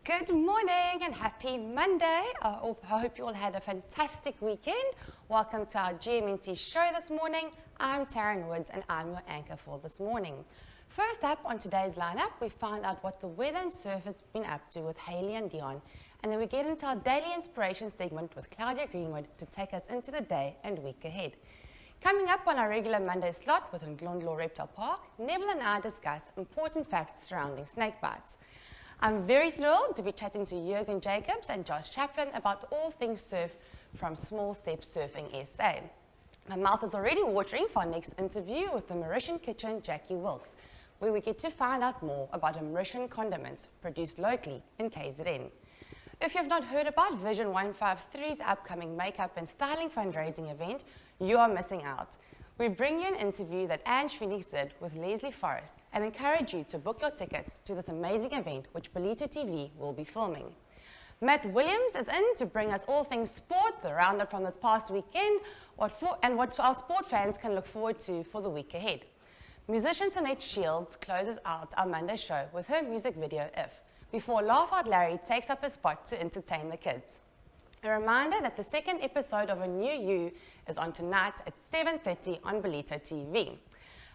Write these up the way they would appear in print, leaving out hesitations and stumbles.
Good morning and happy Monday. I hope you all had a fantastic weekend. Welcome to our GMNC show this morning. I'm Taryn Woods and I'm your anchor for this morning. First up on today's lineup, we find out what the weather and surf has been up to with Heili and Deon. And then we get into our daily inspiration segment with Claudia Greenwood to take us into the day and week ahead. Coming up on our regular Monday slot with Ndlondlo Reptile Park, Neville and I discuss important facts surrounding snake bites. I'm very thrilled to be chatting to Jürgen Jacobs and Josh Chaplin about all things surf from Small Step Surfing SA. My mouth is already watering for our next interview with the Mauritian kitchen Jacqui Wilkes, where we get to find out more about Mauritian condiments produced locally in KZN. If you have not heard about Vision 153's upcoming makeup and styling fundraising event, you are missing out. We bring you an interview that Ange Phoenix did with Lesley, Forrest and encourage you to book your tickets to this amazing event which Ballito TV will be filming. Matt Williams is in to bring us all things sport, the roundup from this past weekend, what our sport fans can look forward to for the week ahead. Musician Sonet Shields closes out our Monday show with her music video If, before Laugh Out Larry takes up his spot to entertain the kids. A reminder that the second episode of A New You is on tonight at 7:30 on Ballito TV.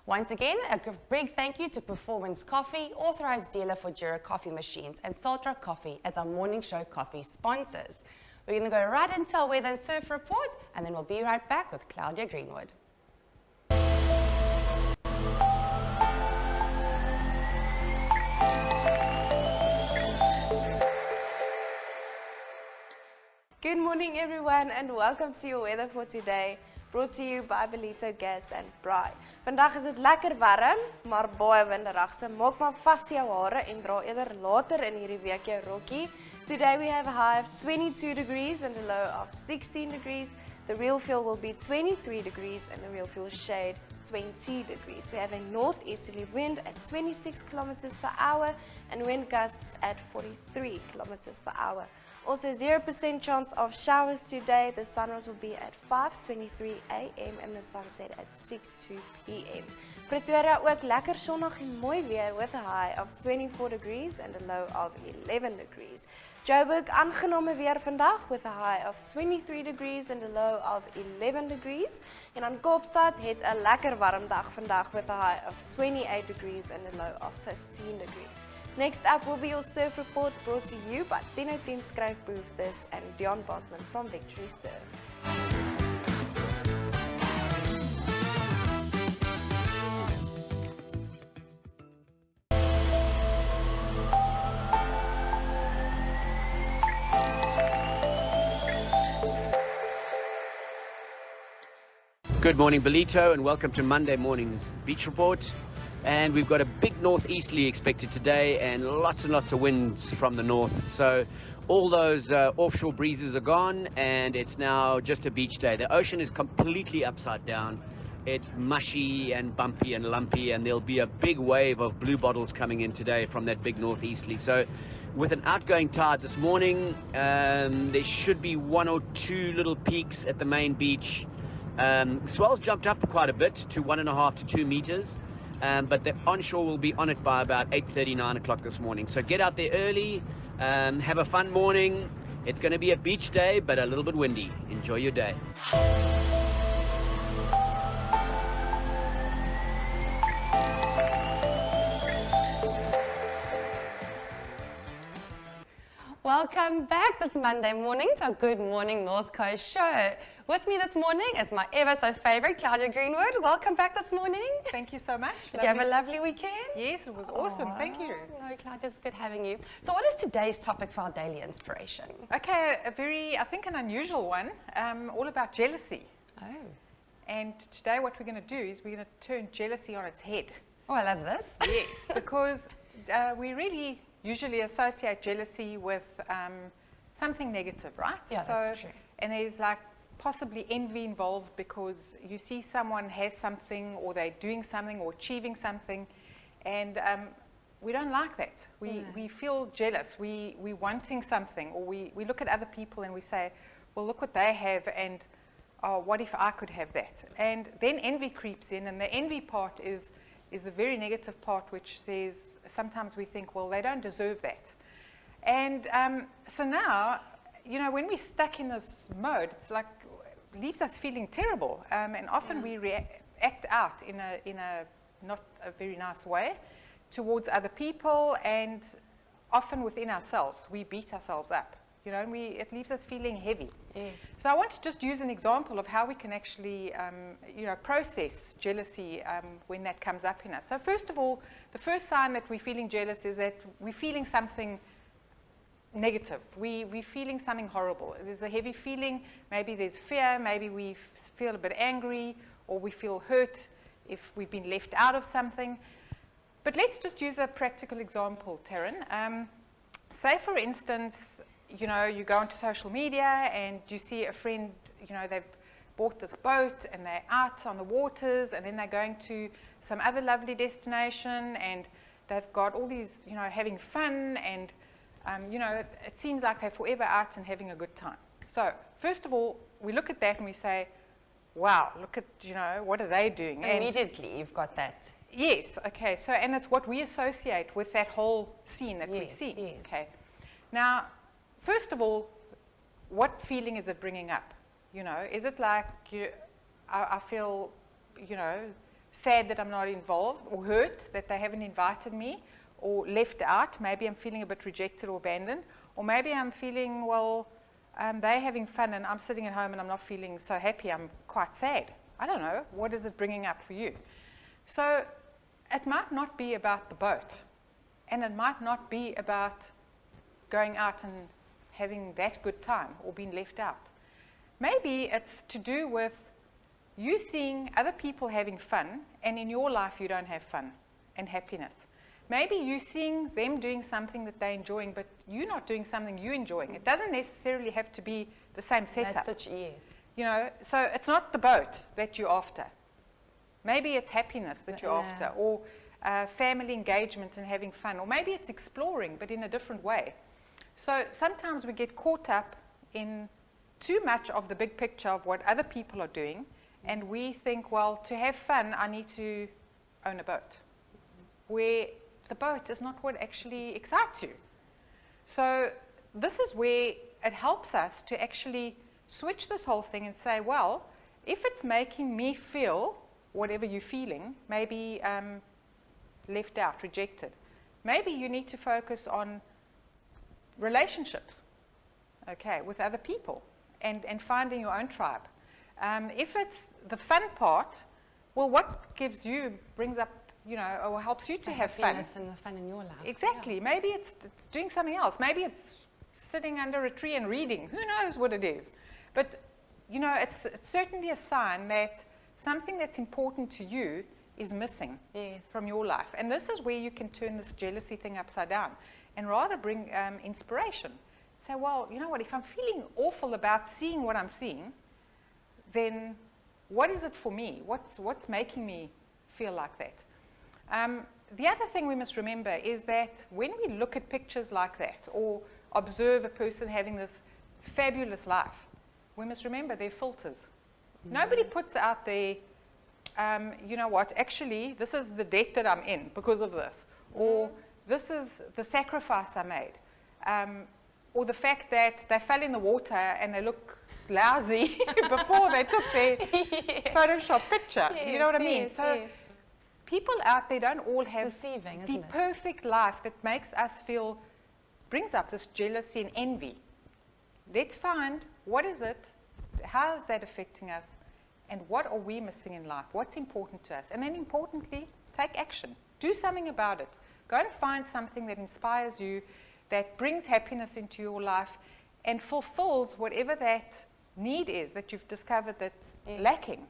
Once again, a big thank you to Performance Coffee, authorized dealer for Jura coffee machines, and Saltrock Coffee as our morning show coffee sponsors. We're going to go right into our weather and surf report, and then we'll be right back with Claudia Greenwood. Good morning everyone and welcome to your weather for today, brought to you by Ballito Gas and Braai. Vandag is dit lekker warm, maar baie winderig, so maak maar vas jou hare en dra eerder later in hierdie week jou rokkie. Today we have a high of 22 degrees and a low of 16 degrees. The real feel will be 23 degrees and the real feel shade 20 degrees. We have a northeasterly wind at 26 kilometers per hour and wind gusts at 43 kilometers per hour. Also 0% chance of showers today. The sunrise will be at 5:23 a.m. and the sunset at 6:02 p.m. Pretoria ook lekker sonnig en mooi weer with a high of 24 degrees and a low of 11 degrees. Joburg aangename weer vandag with a high of 23 degrees and a low of 11 degrees. En aan Kaapstad het 'n lekker warm dag vandag with a high of 28 degrees and a low of 15 degrees. Next up will be your surf report brought to you by 10:10 Skryfbehoeftes and Deon Bosman from Victory Surf. Good morning, Ballito, and welcome to Monday morning's beach report. And we've got a big northeasterly expected today and lots of winds from the north. So all those offshore breezes are gone and it's now just a beach day. The ocean is completely upside down. It's mushy and bumpy and lumpy, and there'll be a big wave of blue bottles coming in today from that big northeasterly. So with an outgoing tide this morning, there should be one or two little peaks at the main beach. Swells jumped up quite a bit to 1.5 to 2 meters. But the onshore will be on it by about 8:30, 9 o'clock this morning. So get out there early, have a fun morning. It's going to be a beach day, but a little bit windy. Enjoy your day. Welcome back this Monday morning to our Good Morning North Coast show. With me this morning is my ever so favorite Claudia Greenwood. Welcome back this morning. Thank you so much. Did you have a lovely weekend? Yes, it was awesome. Thank you. No, Claudia, it's good having you. So what is today's topic for our daily inspiration? Okay, I think an unusual one, all about jealousy. Oh. And today what we're going to do is we're going to turn jealousy on its head. Oh, I love this. Yes, because we really usually associate jealousy with something negative, right? Yeah, that's true. And there's like possibly envy involved because you see someone has something or they're doing something or achieving something, and we don't like that. We feel jealous. We're wanting something, or we look at other people and we say, well, look what they have, and oh, what if I could have that? And then envy creeps in, and the envy part is the very negative part, which says sometimes we think, well, they don't deserve that. And so now, you know, when we're stuck in this mode, it's like, leaves us feeling terrible. And often we act out in a not a very nice way towards other people, and often within ourselves. We beat ourselves up, you know, and it leaves us feeling heavy. Yes. So I want to just use an example of how we can actually, you know, process jealousy when that comes up in us. So first of all, the first sign that we're feeling jealous is that we're feeling something negative. We're feeling something horrible. There's a heavy feeling. Maybe there's fear. Maybe we feel a bit angry, or we feel hurt if we've been left out of something. But let's just use a practical example, Taryn. Say, for instance, you know, you go onto social media and you see a friend, you know, they've bought this boat and they're out on the waters, and then they're going to some other lovely destination, and they've got all these, you know, having fun, and you know, it seems like they're forever out and having a good time. So first of all, we look at that and we say, wow, look at, you know, what are they doing? Immediately you've got that. Yes, okay, so, and it's what we associate with that whole scene that we see. Yes. Okay. Now, first of all, what feeling is it bringing up? You know, is it like I feel, you know, sad that I'm not involved, or hurt that they haven't invited me, or left out? Maybe I'm feeling a bit rejected or abandoned, or maybe I'm feeling, well, they're having fun and I'm sitting at home and I'm not feeling so happy, I'm quite sad. I don't know, what is it bringing up for you? So it might not be about the boat, and it might not be about going out and having that good time or being left out. Maybe it's to do with you seeing other people having fun, and in your life you don't have fun and happiness. Maybe you seeing them doing something that they're enjoying, but you're not doing something you're enjoying. It doesn't necessarily have to be the same setup. That's such, yes. You know, so it's not the boat that you're after. Maybe it's happiness that you're after, or family engagement and having fun, or maybe it's exploring, but in a different way. So sometimes we get caught up in too much of the big picture of what other people are doing, and we think, well, to have fun, I need to own a boat, where the boat is not what actually excites you. So this is where it helps us to actually switch this whole thing and say, well, if it's making me feel whatever you're feeling, maybe left out, rejected, maybe you need to focus on relationships, okay, with other people, and finding your own tribe. If it's the fun part, well, what gives you, brings up, you know, or helps you to have fun? And the fun in your life. Exactly. Yeah. Maybe it's doing something else. Maybe it's sitting under a tree and reading. Who knows what it is? But, you know, it's certainly a sign that something that's important to you is missing from your life. And this is where you can turn this jealousy thing upside down and rather bring inspiration. Say, well, you know what, if I'm feeling awful about seeing what I'm seeing, then what is it for me? What's making me feel like that? The other thing we must remember is that when we look at pictures like that, or observe a person having this fabulous life, we must remember they're filters. Nobody puts out there, you know what, actually, this is the debt that I'm in because of this, or this is the sacrifice I made, or the fact that they fell in the water and they look lousy before they took their Photoshop picture. You know what I mean? So people out there don't all have the perfect life that makes us feel, brings up this jealousy and envy. Let's find, what is it, how is that affecting us, and what are we missing in life? What's important to us? And then importantly, take action. Do something about it. Go and find something that inspires you, that brings happiness into your life, and fulfills whatever that need is that you've discovered that's lacking.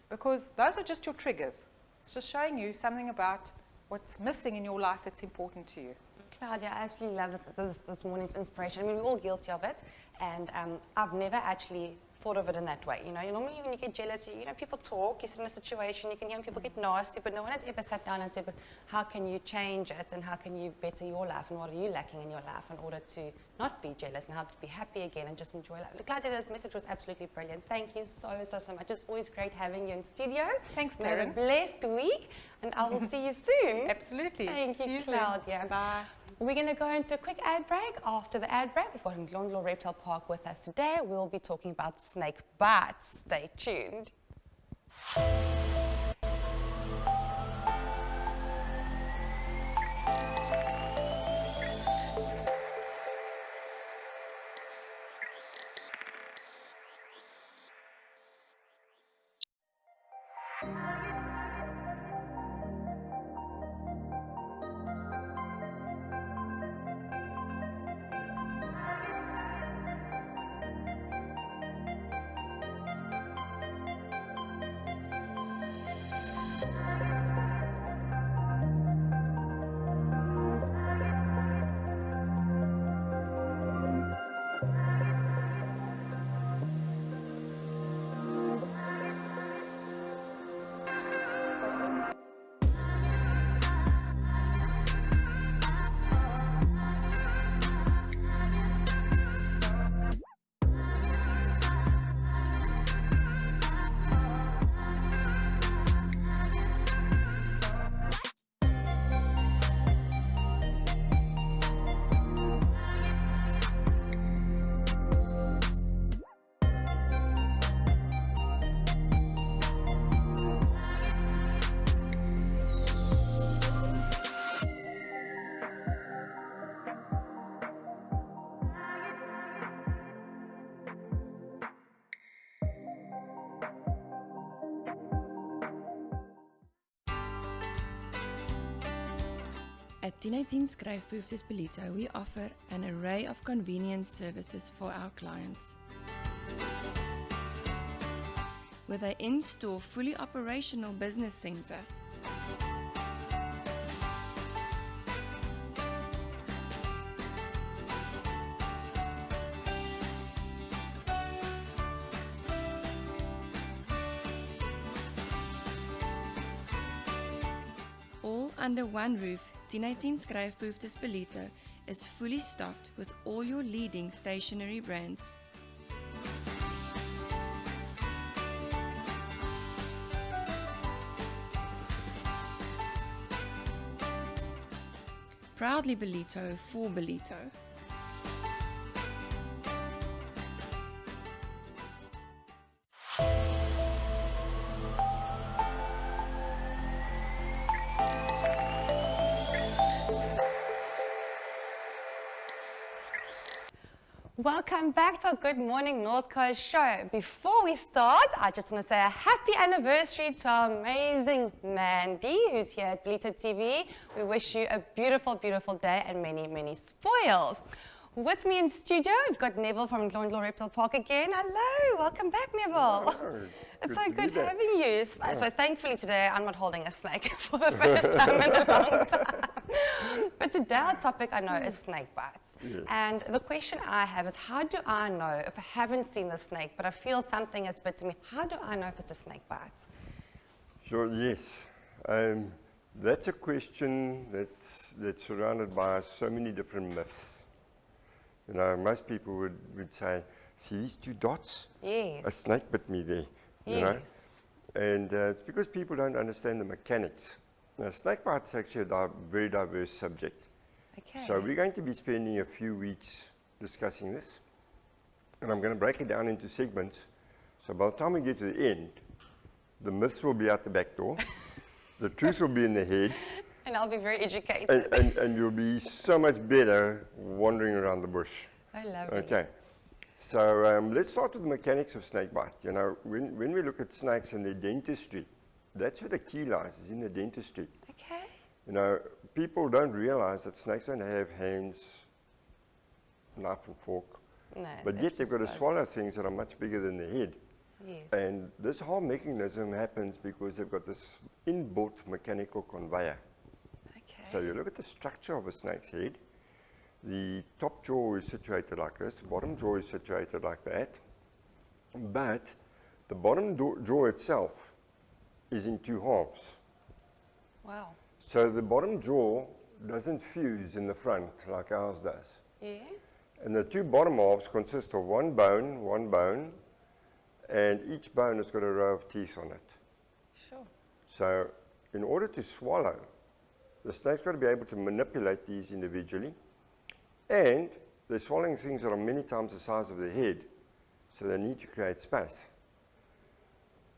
Because those are just your triggers. It's just showing you something about what's missing in your life that's important to you. Claudia, I actually love this morning's inspiration. I mean, we're all guilty of it, and I've never actually thought of it in that way. You know, normally when you get jealous, you know, people talk, you sit in a situation, you can hear people get nasty, but no one has ever sat down and said, but how can you change it, and how can you better your life, and what are you lacking in your life in order to not be jealous, and how to be happy again and just enjoy life. Claudia, this message was absolutely brilliant. Thank you so much. It's always great having you in studio. Thanks, Taryn. Have a blessed week, and I will see you soon. Absolutely. Thank you, Claudia. Bye. We're going to go into a quick ad break. After the ad break, we've got Ndlondlo Reptile Park with us today. We'll be talking about snake bites. Stay tuned. At 1018 Skryfbehoeftes Ballito, we offer an array of convenience services for our clients. With an in-store, fully operational business center, all under one roof. 1018 Skryfbehoeftes Ballito is fully stocked with all your leading stationery brands. Proudly Ballito for Ballito. Welcome back to our Good Morning North Coast show. Before we start, I just want to say a happy anniversary to our amazing Mandy, who's here at Ballito TV. We wish you a beautiful, beautiful day and many, many spoils. With me in studio, we've got Neville from Ndlondlo Reptile Park again. Hello, welcome back, Neville. Hello. It's so good having you. So thankfully today I'm not holding a snake for the first time in a long time. But today our topic I know is snake bites. Yeah. And the question I have is, how do I know if I haven't seen the snake but I feel something has bitten me? How do I know if it's a snake bite? Sure, yes. That's a question that's surrounded by so many different myths. You know, most people would say, see these two dots? Yes. A snake bit me there, you know? And it's because people don't understand the mechanics. Now, snake bite is actually a very diverse subject. Okay. So we're going to be spending a few weeks discussing this. And I'm going to break it down into segments. So by the time we get to the end, the myths will be out the back door. The truth will be in the head. And I'll be very educated. And you'll be so much better wandering around the bush. I love it. Okay. So let's start with the mechanics of snake bite. You know, when we look at snakes and their dentistry, that's where the key lies, is in the dentistry. Okay. You know, people don't realize that snakes don't have hands, knife and fork, No, but yet they've got to swallow things that are much bigger than their head. Yes. And this whole mechanism happens because they've got this inbuilt mechanical conveyor. Okay. So you look at the structure of a snake's head. The top jaw is situated like this, the bottom jaw is situated like that, but the bottom jaw itself is in two halves. Wow. So the bottom jaw doesn't fuse in the front like ours does. Yeah. And the two bottom halves consist of one bone, and each bone has got a row of teeth on it. Sure. So in order to swallow, the snake's got to be able to manipulate these individually, and they're swallowing things that are many times the size of their head, so they need to create space.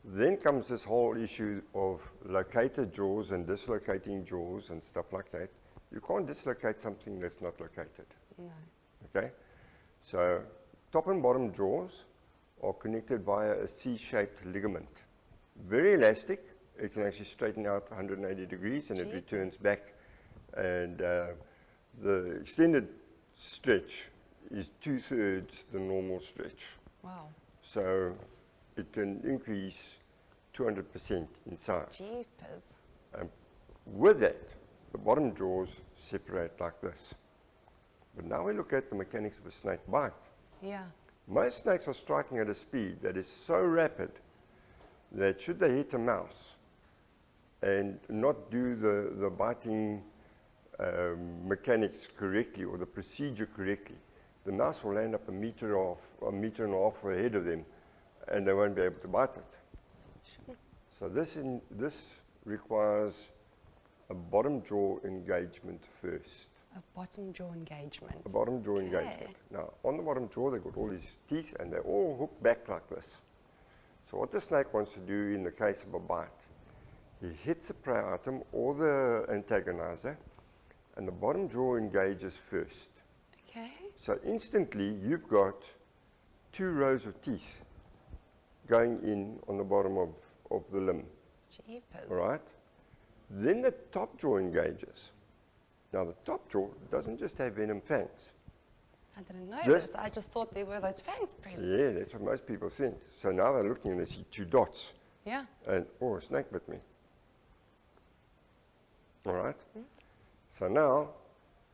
Then comes this whole issue of located jaws and dislocating jaws and stuff like that. You can't dislocate something that's not located. No. Okay? So top and bottom jaws are connected via a C-shaped ligament. Very elastic. It can actually straighten out 180 degrees and it returns back. And the extended stretch is 2/3 the normal stretch. Wow. So it can increase 200% in size. Jeepers. With that, the bottom jaws separate like this. But now we look at the mechanics of a snake bite. Yeah. Most snakes are striking at a speed that is so rapid that should they hit a mouse and not do the biting mechanics correctly or the procedure correctly, the mouse will land up a meter and a half ahead of them, and they won't be able to bite it. Sure. So this requires a bottom jaw engagement first. A bottom jaw engagement. A bottom jaw engagement. Now, on the bottom jaw, they've got all these teeth, and they're all hooked back like this. So what the snake wants to do in the case of a bite, he hits the prey item or the antagonizer, and the bottom jaw engages first. Okay. So instantly, you've got 2 rows of teeth going in on the bottom of the limb, Jeepers. all right? Then the top jaw engages. Now, the top jaw doesn't just have venom fangs. I didn't know Just- this. I just thought there were those fangs present. Yeah, that's what most people think. So now they're looking and they see 2 dots, Yeah. and, oh, a snake bit me. All right? So now,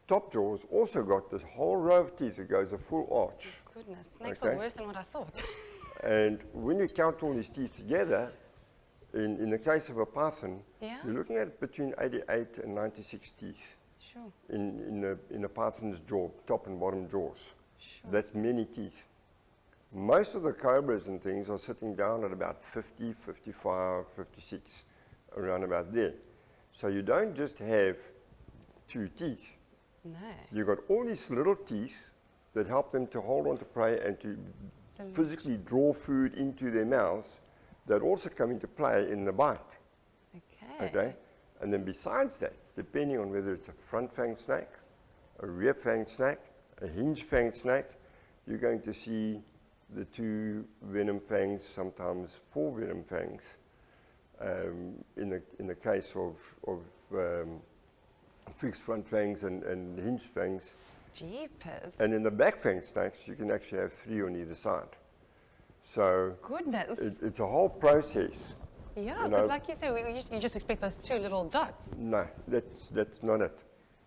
top jaw's also got this whole row of teeth that goes a full arch. Goodness, snakes Okay. are worse than what I thought. And when you count all these teeth together, in the case of a python, Yeah. you're looking at between 88 and 96 teeth Sure. in a python's jaw, top and bottom jaws. Sure. That's many teeth. Most of the cobras and things are sitting down at about 50, 55, 56, around about there. So you don't just have 2 teeth. No. You've got all these little teeth that help them to hold on to prey and to physically draw food into their mouths that also come into play in the bite. Okay. Okay? And then besides that, depending on whether it's a front fang snake, a rear fang snake, a hinge fang snake, you're going to see the 2 venom fangs, sometimes 4 venom fangs. In the case of fixed front fangs and hinge fangs. Jeepers. And in the back fang snakes, you can actually have 3 on either side. So Goodness. it's a whole process. Yeah, you because know- like you said, you just expect those 2 little dots. No, that's not it.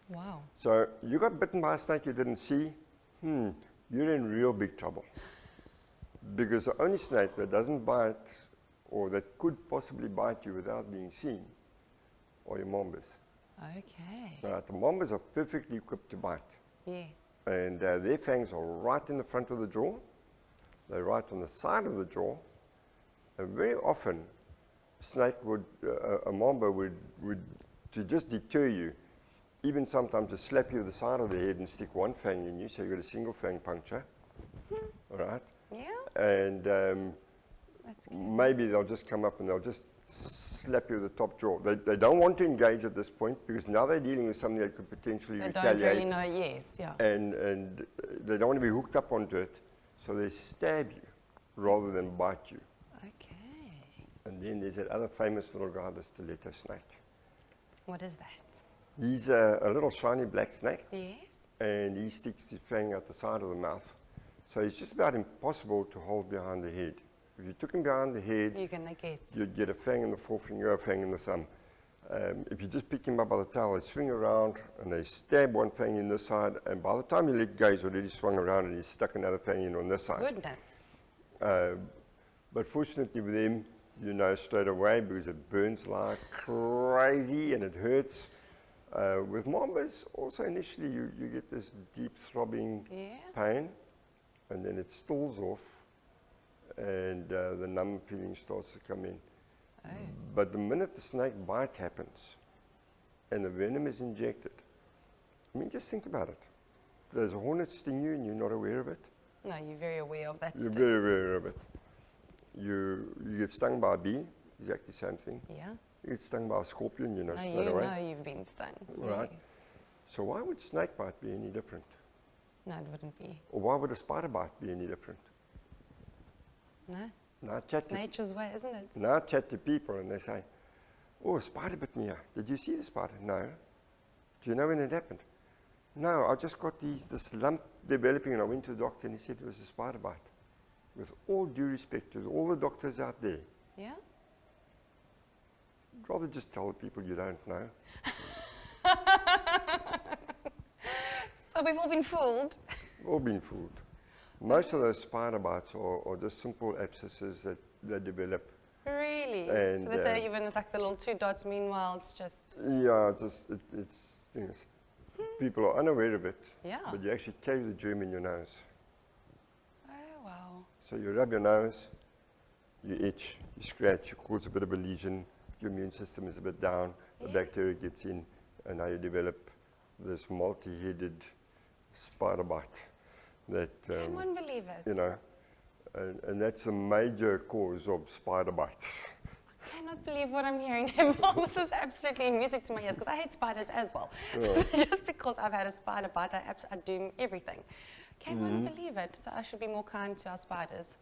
Wow. So you got bitten by a snake you didn't see, you're in real big trouble. Because the only snake that doesn't bite or that could possibly bite you without being seen are your mambas. Okay. Right, the mambas are perfectly equipped to bite. Yeah. And their fangs are right in the front of the jaw. They're right on the side of the jaw. And very often, a mamba would, to just deter you, even sometimes just slap you with the side of the head and stick 1 fang in you, so you got a single fang puncture. All right? Yeah. And That's good. maybe they'll just come up and they'll just slap you with the top jaw. They don't want to engage at this point because now they're dealing with something that could potentially They retaliate. don't really know, yes, yeah. And they don't want to be hooked up onto it, so they stab you rather than bite you. Okay. And then there's that other famous little guy, the stiletto snake. What is that? He's a little shiny black snake, Yes. and he sticks his fang out the side of the mouth. So it's just about impossible to hold behind the head. If you took him behind the head, You're going to get. you'd get a fang in the forefinger, a fang in the thumb. If you just pick him up by the tail, they swing around and they stab 1 fang in this side, and by the time you let go, he's already swung around and he's stuck another fang in on this side. Goodness. But fortunately with him, you know straight away because it burns like crazy and it hurts. With mambas, also initially you get this deep throbbing Yeah. pain, and then it stalls off, and the numb feeling starts to come in. Oh. But the minute the snake bite happens, and the venom is injected. I mean, just think about it. Does a hornet sting you and you're not aware of it? No, you're very aware of that. You're sting. very aware of it. You get stung by a bee, exactly the same thing. Yeah. You get stung by a scorpion, you know, No, straight you away. know you've been stung. Right. Yeah. So why would snake bite be any different? No, it wouldn't be. Or why would a spider bite be any different? No, Now I it's chat, nature's way, isn't it? now I chat to people and they say, oh, a spider bit me. Did you see the spider? No. Do you know when it happened? No, I just got this lump developing and I went to the doctor and he said it was a spider bite. With all due respect to all the doctors out there, Yeah? I'd rather just tell the people you don't know. So we've all been fooled. All been fooled. Most of those spider bites are just simple abscesses that develop. Really? And, So they say even it's like the little 2 dots, meanwhile it's just, Yeah, it's things. People are unaware of it, yeah. but you actually carry the germ in your nose. Oh, wow. So you rub your nose, you itch, you scratch, you cause a bit of a lesion, your immune system is a bit down, the bacteria gets in, and now you develop this multi-headed spider bite that, Can one believe it? you know, and that's a major cause of spider bites. I cannot believe what I'm hearing, Neville. This is absolutely music to my ears because I hate spiders as well. Just because I've had a spider bite, I do everything. Can one believe it? So I should be more kind to our spiders.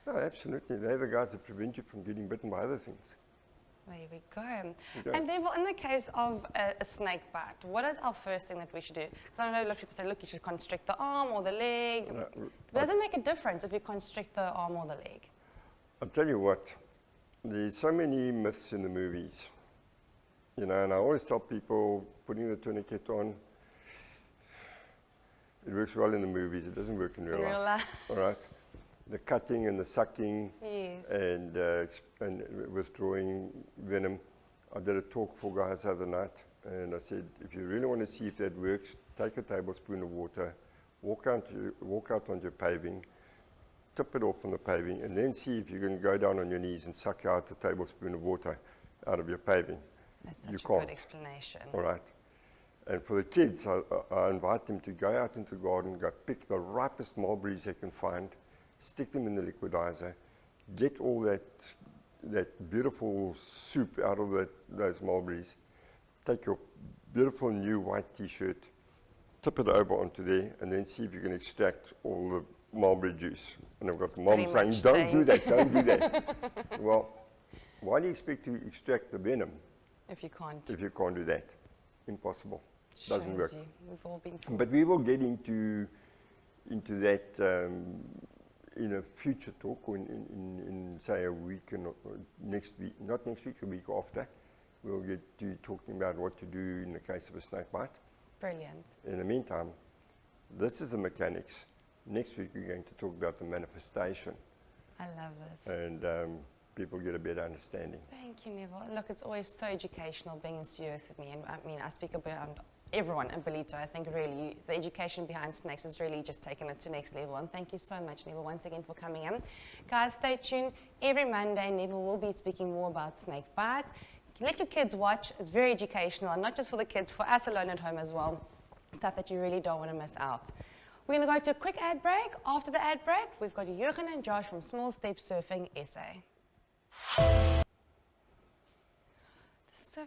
No, absolutely. They're the guys that prevent you from getting bitten by other things. There we go. Okay. And Neville, in the case of a snake bite, what is our first thing that we should do? Because I know a lot of people say, look, you should constrict the arm or the leg. But does it make a difference if you constrict the arm or the leg? I'll tell you what, there's so many myths in the movies, you know, and I always tell people putting the tourniquet on, it works well in the movies, it doesn't work in real life. All right? The cutting and the sucking Yes. and withdrawing venom. I did a talk for guys the other night, and I said, if you really want to see if that works, take a tablespoon of water, walk out on your paving, tip it off on the paving, and then see if you can go down on your knees and suck out a tablespoon of water out of your paving. That's such You a can't. good explanation. All right. And for the kids, I invite them to go out into the garden, go pick the ripest mulberries they can find, stick them in the liquidizer, get all that beautiful soup out of those mulberries, take your beautiful new white t-shirt, tip it over onto there, and then see if you can extract all the mulberry juice. And I've got the mom Pretty saying, much don't do saying. that, don't do that. Well, why do you expect to extract the venom If you can't. if you can't do that? Impossible. Doesn't Shows work. you. We've all been fooled. But we will get into that in a future talk, or in say a week, or next week, not next week, a week after. We'll get to talking about what to do in the case of a snake bite. Brilliant. In the meantime, this is the mechanics. Next week we're going to talk about the manifestation, I love this. and people get a better understanding. Thank you, Neville. Look, it's always so educational being in Earth with me. And I mean, I speak about everyone in Ballito. I think really the education behind snakes has really just taken it to next level. And thank you so much, Neville, once again for coming in. Guys, stay tuned. Every Monday, Neville will be speaking more about snake bites. Let your kids watch. It's very educational, and not just for the kids, for us alone at home as well. Stuff that you really don't want to miss out. We're going to go to a quick ad break. After the ad break, we've got Jochen and Josh from Small Step Surfing SA. So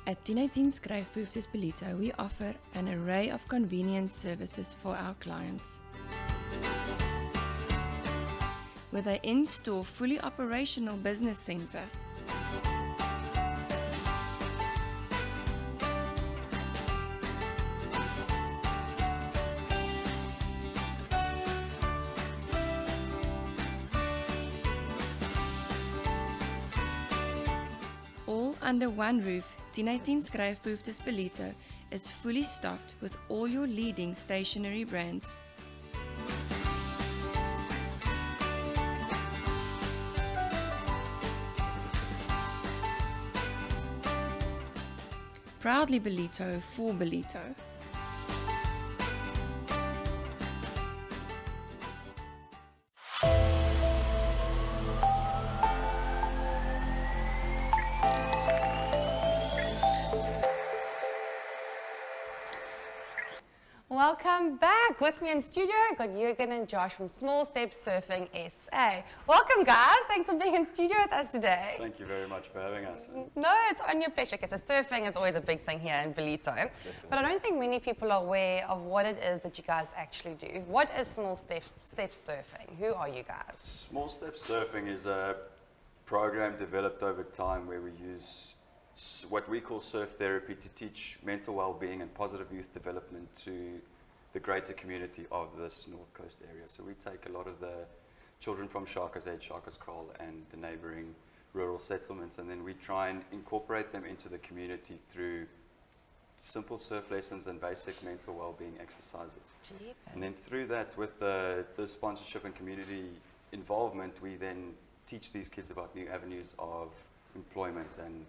At 1018 Skryfproefdes Ballito, we offer an array of convenience services for our clients. With an in-store, fully operational business center, all under one roof, 1018 Skryfproefdes Ballito is fully stocked with all your leading stationery brands. Proudly Ballito for Ballito. Welcome back. With me in studio, I've got Jürgen and Josh from Small Steps Surfing SA. Welcome, guys. Thanks for being in studio with us today. Thank you very much for having us. No, it's on your pleasure. Okay, so surfing is always a big thing here in Ballito. But I don't think many people are aware of what it is that you guys actually do. What is Small Steps Surfing? Who are you guys? Small Steps Surfing is a program developed over time where we use what we call surf therapy to teach mental well-being and positive youth development to the greater community of this North Coast area. So we take a lot of the children from Sharkers Head, Sharkers Kraal and the neighboring rural settlements, and then we try and incorporate them into the community through simple surf lessons and basic mental well-being exercises. Jeepers. And then through that, with the sponsorship and community involvement, we then teach these kids about new avenues of employment and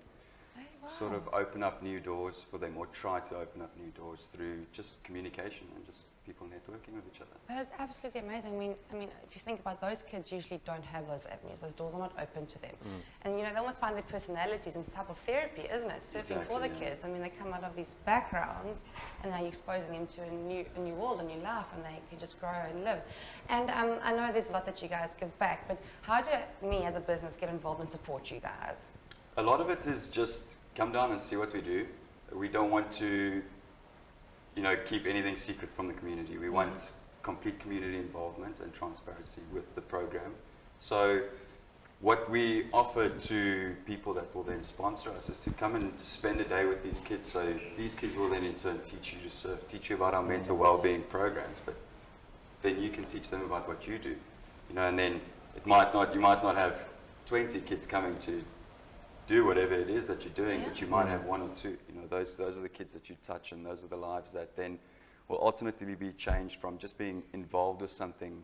sort of open up new doors for them, or try to open up new doors through just communication and just people networking with each other. That is absolutely amazing. I mean, if you think about those kids, usually don't have those avenues. Those doors are not open to them. And you know, they almost find their personalities in this type of therapy, isn't it? Surfing for the kids. I mean, they come out of these backgrounds, and they're exposing them to a new world, a new life, and they can just grow and live. And I know there's a lot that you guys give back, but how do me as a business get involved and support you guys? A lot of it is just come down and see what we do. We don't want to, keep anything secret from the community. We want complete community involvement and transparency with the program. So what we offer to people that will then sponsor us is to come and spend a day with these kids. So these kids will then in turn teach you to surf, teach you about our mental well-being programs, but then you can teach them about what you do. And then you might not have 20 kids coming to do whatever it is that you're doing, but you might have one or two. Those are the kids that you touch, and those are the lives that then will ultimately be changed from just being involved with something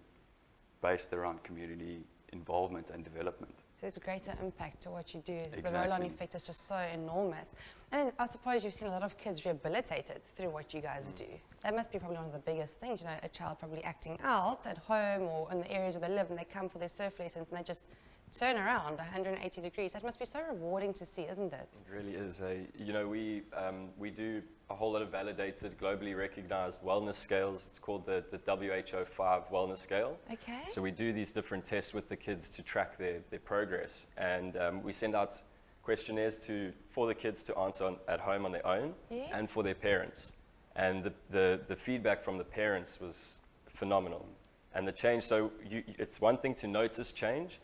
based around community involvement and development. So there's a greater impact to what you do. Exactly. The roll-on effect is just so enormous. And I suppose you've seen a lot of kids rehabilitated through what you guys do. That must be probably one of the biggest things, a child probably acting out at home or in the areas where they live, and they come for their surf lessons and they just turn around 180 degrees. That must be so rewarding to see, isn't it? It really is. We do a whole lot of validated, globally recognized wellness scales. It's called the WHO 5 wellness scale. Okay. So we do these different tests with the kids to track their progress. And we send out questionnaires for the kids to answer at home on their own and for their parents. And the feedback from the parents was phenomenal. And the change, so it's one thing to notice change.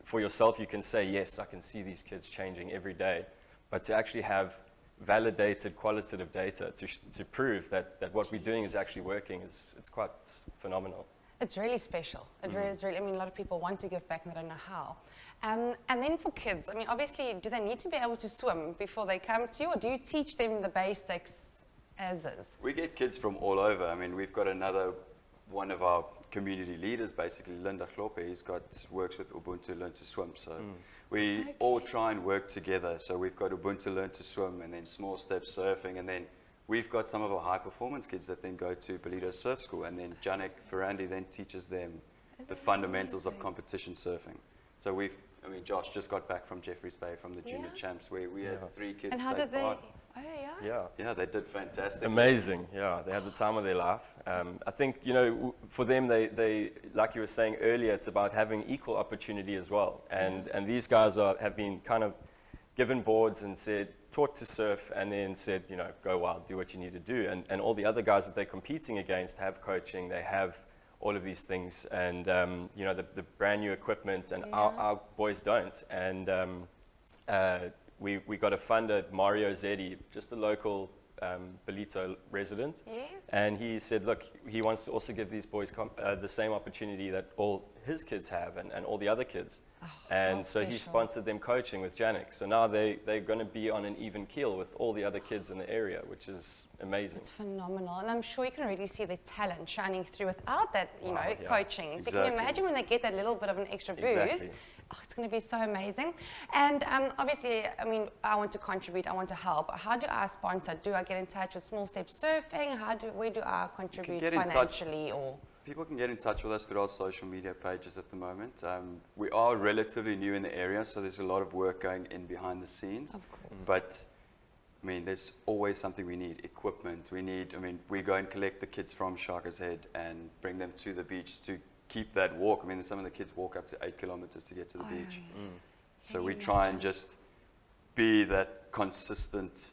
For yourself, you can say, yes, I can see these kids changing every day. But to actually have validated qualitative data to prove that what we're doing is actually working, it's quite phenomenal. It's really special. It really is really, a lot of people want to give back and they don't know how. And then for kids, obviously, do they need to be able to swim before they come to you, or do you teach them the basics as is? We get kids from all over. We've got one of our community leaders, basically, Ndlondlo, works with Ubuntu Learn to Swim. So we all try and work together. So we've got Ubuntu Learn to Swim, and then Small Steps Surfing, and then we've got some of our high performance kids that then go to Ballito Surf School, and then Jacqui Ferrandi then teaches them the fundamentals of competition surfing. So Josh just got back from Jeffreys Bay from the junior champs, where we had 3 kids and how take did part. Yeah, they did fantastic. Amazing. Yeah, they had the time of their life. I think, for them, they like you were saying earlier, it's about having equal opportunity as well. And these guys have been kind of given boards and said, taught to surf, and then said, you know, go wild, do what you need to do. And all the other guys that they're competing against have coaching, they have all of these things, and you know, the brand new equipment, and our boys don't. And we got a funder, Mario Zeddy, just a local Ballito resident, and he said, look, he wants to also give these boys the same opportunity that all his kids have, and all the other kids. And so he sponsored them coaching with Janik. So now they're going to be on an even keel with all the other kids in the area, which is amazing. It's phenomenal, and I'm sure you can really see their talent shining through without that, you know, coaching. So Exactly. you can imagine when they get that little bit of an extra boost. Exactly. Oh, it's going to be so amazing. And obviously, I mean, I want to contribute, I want to help. How do I sponsor? Do I get in touch with Small Step Surfing? Where do I contribute get in touch. financially? Or People can get in touch with us through our social media pages at the moment. We are relatively new in the area, so there's a lot of work going in behind the scenes. Of course. But, I mean, there's always something we need. Equipment. We go and collect the kids from Sharker's Head and bring them to the beach to keep that walk. I mean, some of the kids walk up to 8 kilometers to get to the beach. So we try and just be that consistent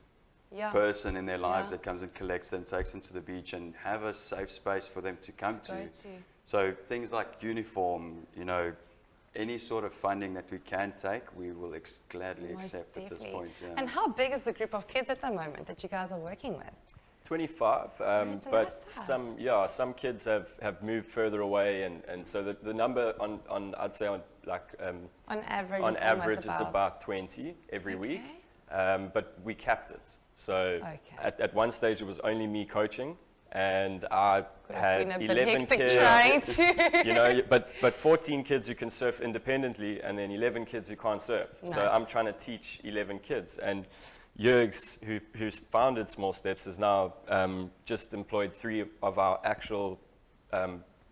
person in their lives that comes and collects them, takes them to the beach, and have a safe space for them to come to. So things like uniform, you know, any sort of funding that we can take, we will gladly accept at this point. Yeah. And how big is the group of kids at the moment that you guys are working with? 25, it's a but nice size. some kids have moved further away, and so the number on I'd say on average is about 20 every week, but we capped it. So at one stage it was only me coaching, and I had 11 kids, you know, but 14 kids who can surf independently, and then 11 kids who can't surf. Nice. So I'm trying to teach 11 kids, and Jurgs, who's founded Small Steps, has now just employed 3 of our actual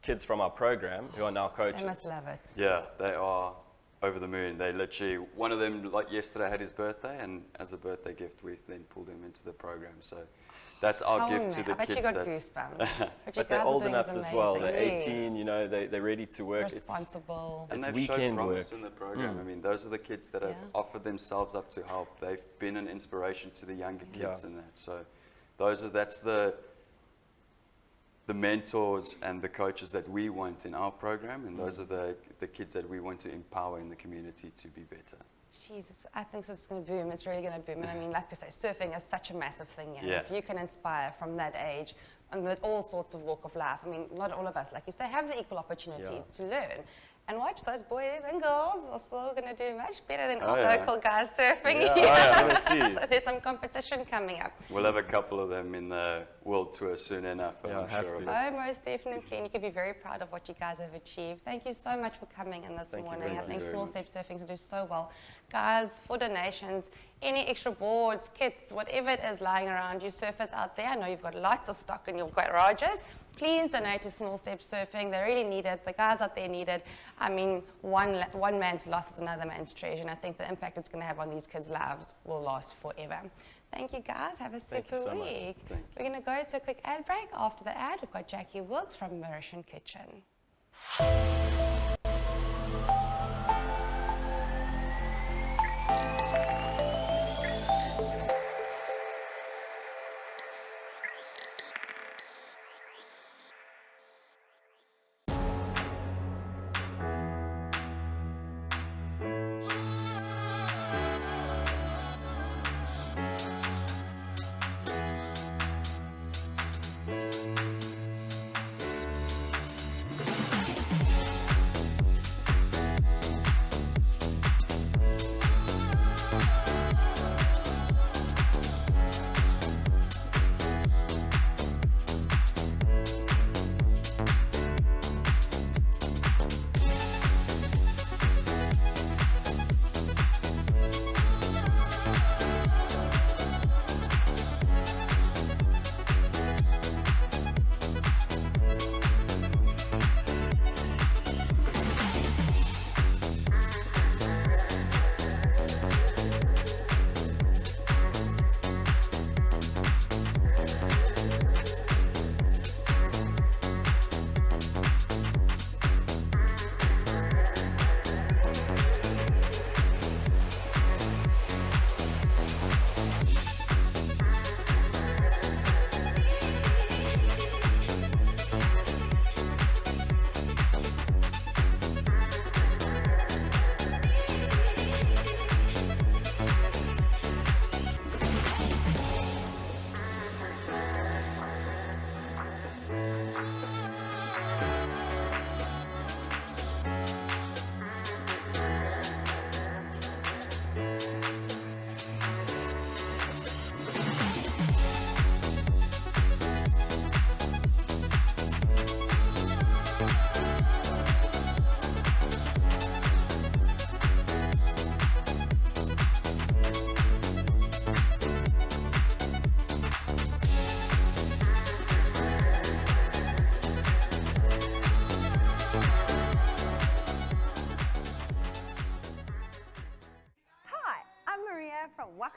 kids from our program who are now coaches. They must love it. Yeah, they are over the moon. They literally, one of them, like yesterday, had his birthday, and as a birthday gift, we've then pulled him into the program. So that's our gift to the I bet kids. you got goosebumps. But they're old enough as well. They're 18, you know, they're ready to work. Responsible. And It's they've shown weekend promise work. in the program. I mean, those are the kids that have offered themselves up to help. They've been an inspiration to the younger kids in that. So that's the mentors and the coaches that we want in our program, and those are the kids that we want to empower in the community to be better. Jesus, I think this is going to boom. It's really going to boom. And I mean, like I say, surfing is such a massive thing. If you can inspire from that age, and with all sorts of walk of life, I mean, not all of us, like you say, have the equal opportunity to learn. And watch, those boys and girls are still going to do much better than all local guys surfing. So there's some competition coming up. We'll have a couple of them in the world tour soon enough, I'm sure. Oh, most definitely. And you can be very proud of what you guys have achieved. Thank you so much for coming in this morning. I think Small Step Surfing to do so well. Guys, for donations, any extra boards, kits, whatever it is lying around you, surfers out there, I know you've got lots of stock in your garages. Please donate to Small Step Surfing. They really need it. The guys out there need it. I mean, one man's loss is another man's treasure, and I think the impact it's going to have on these kids' lives will last forever. Thank you, guys. Have a super week. We're going to go to a quick ad break. After the ad, we've got Jacqui Wilkes from Mauritian Kitchen.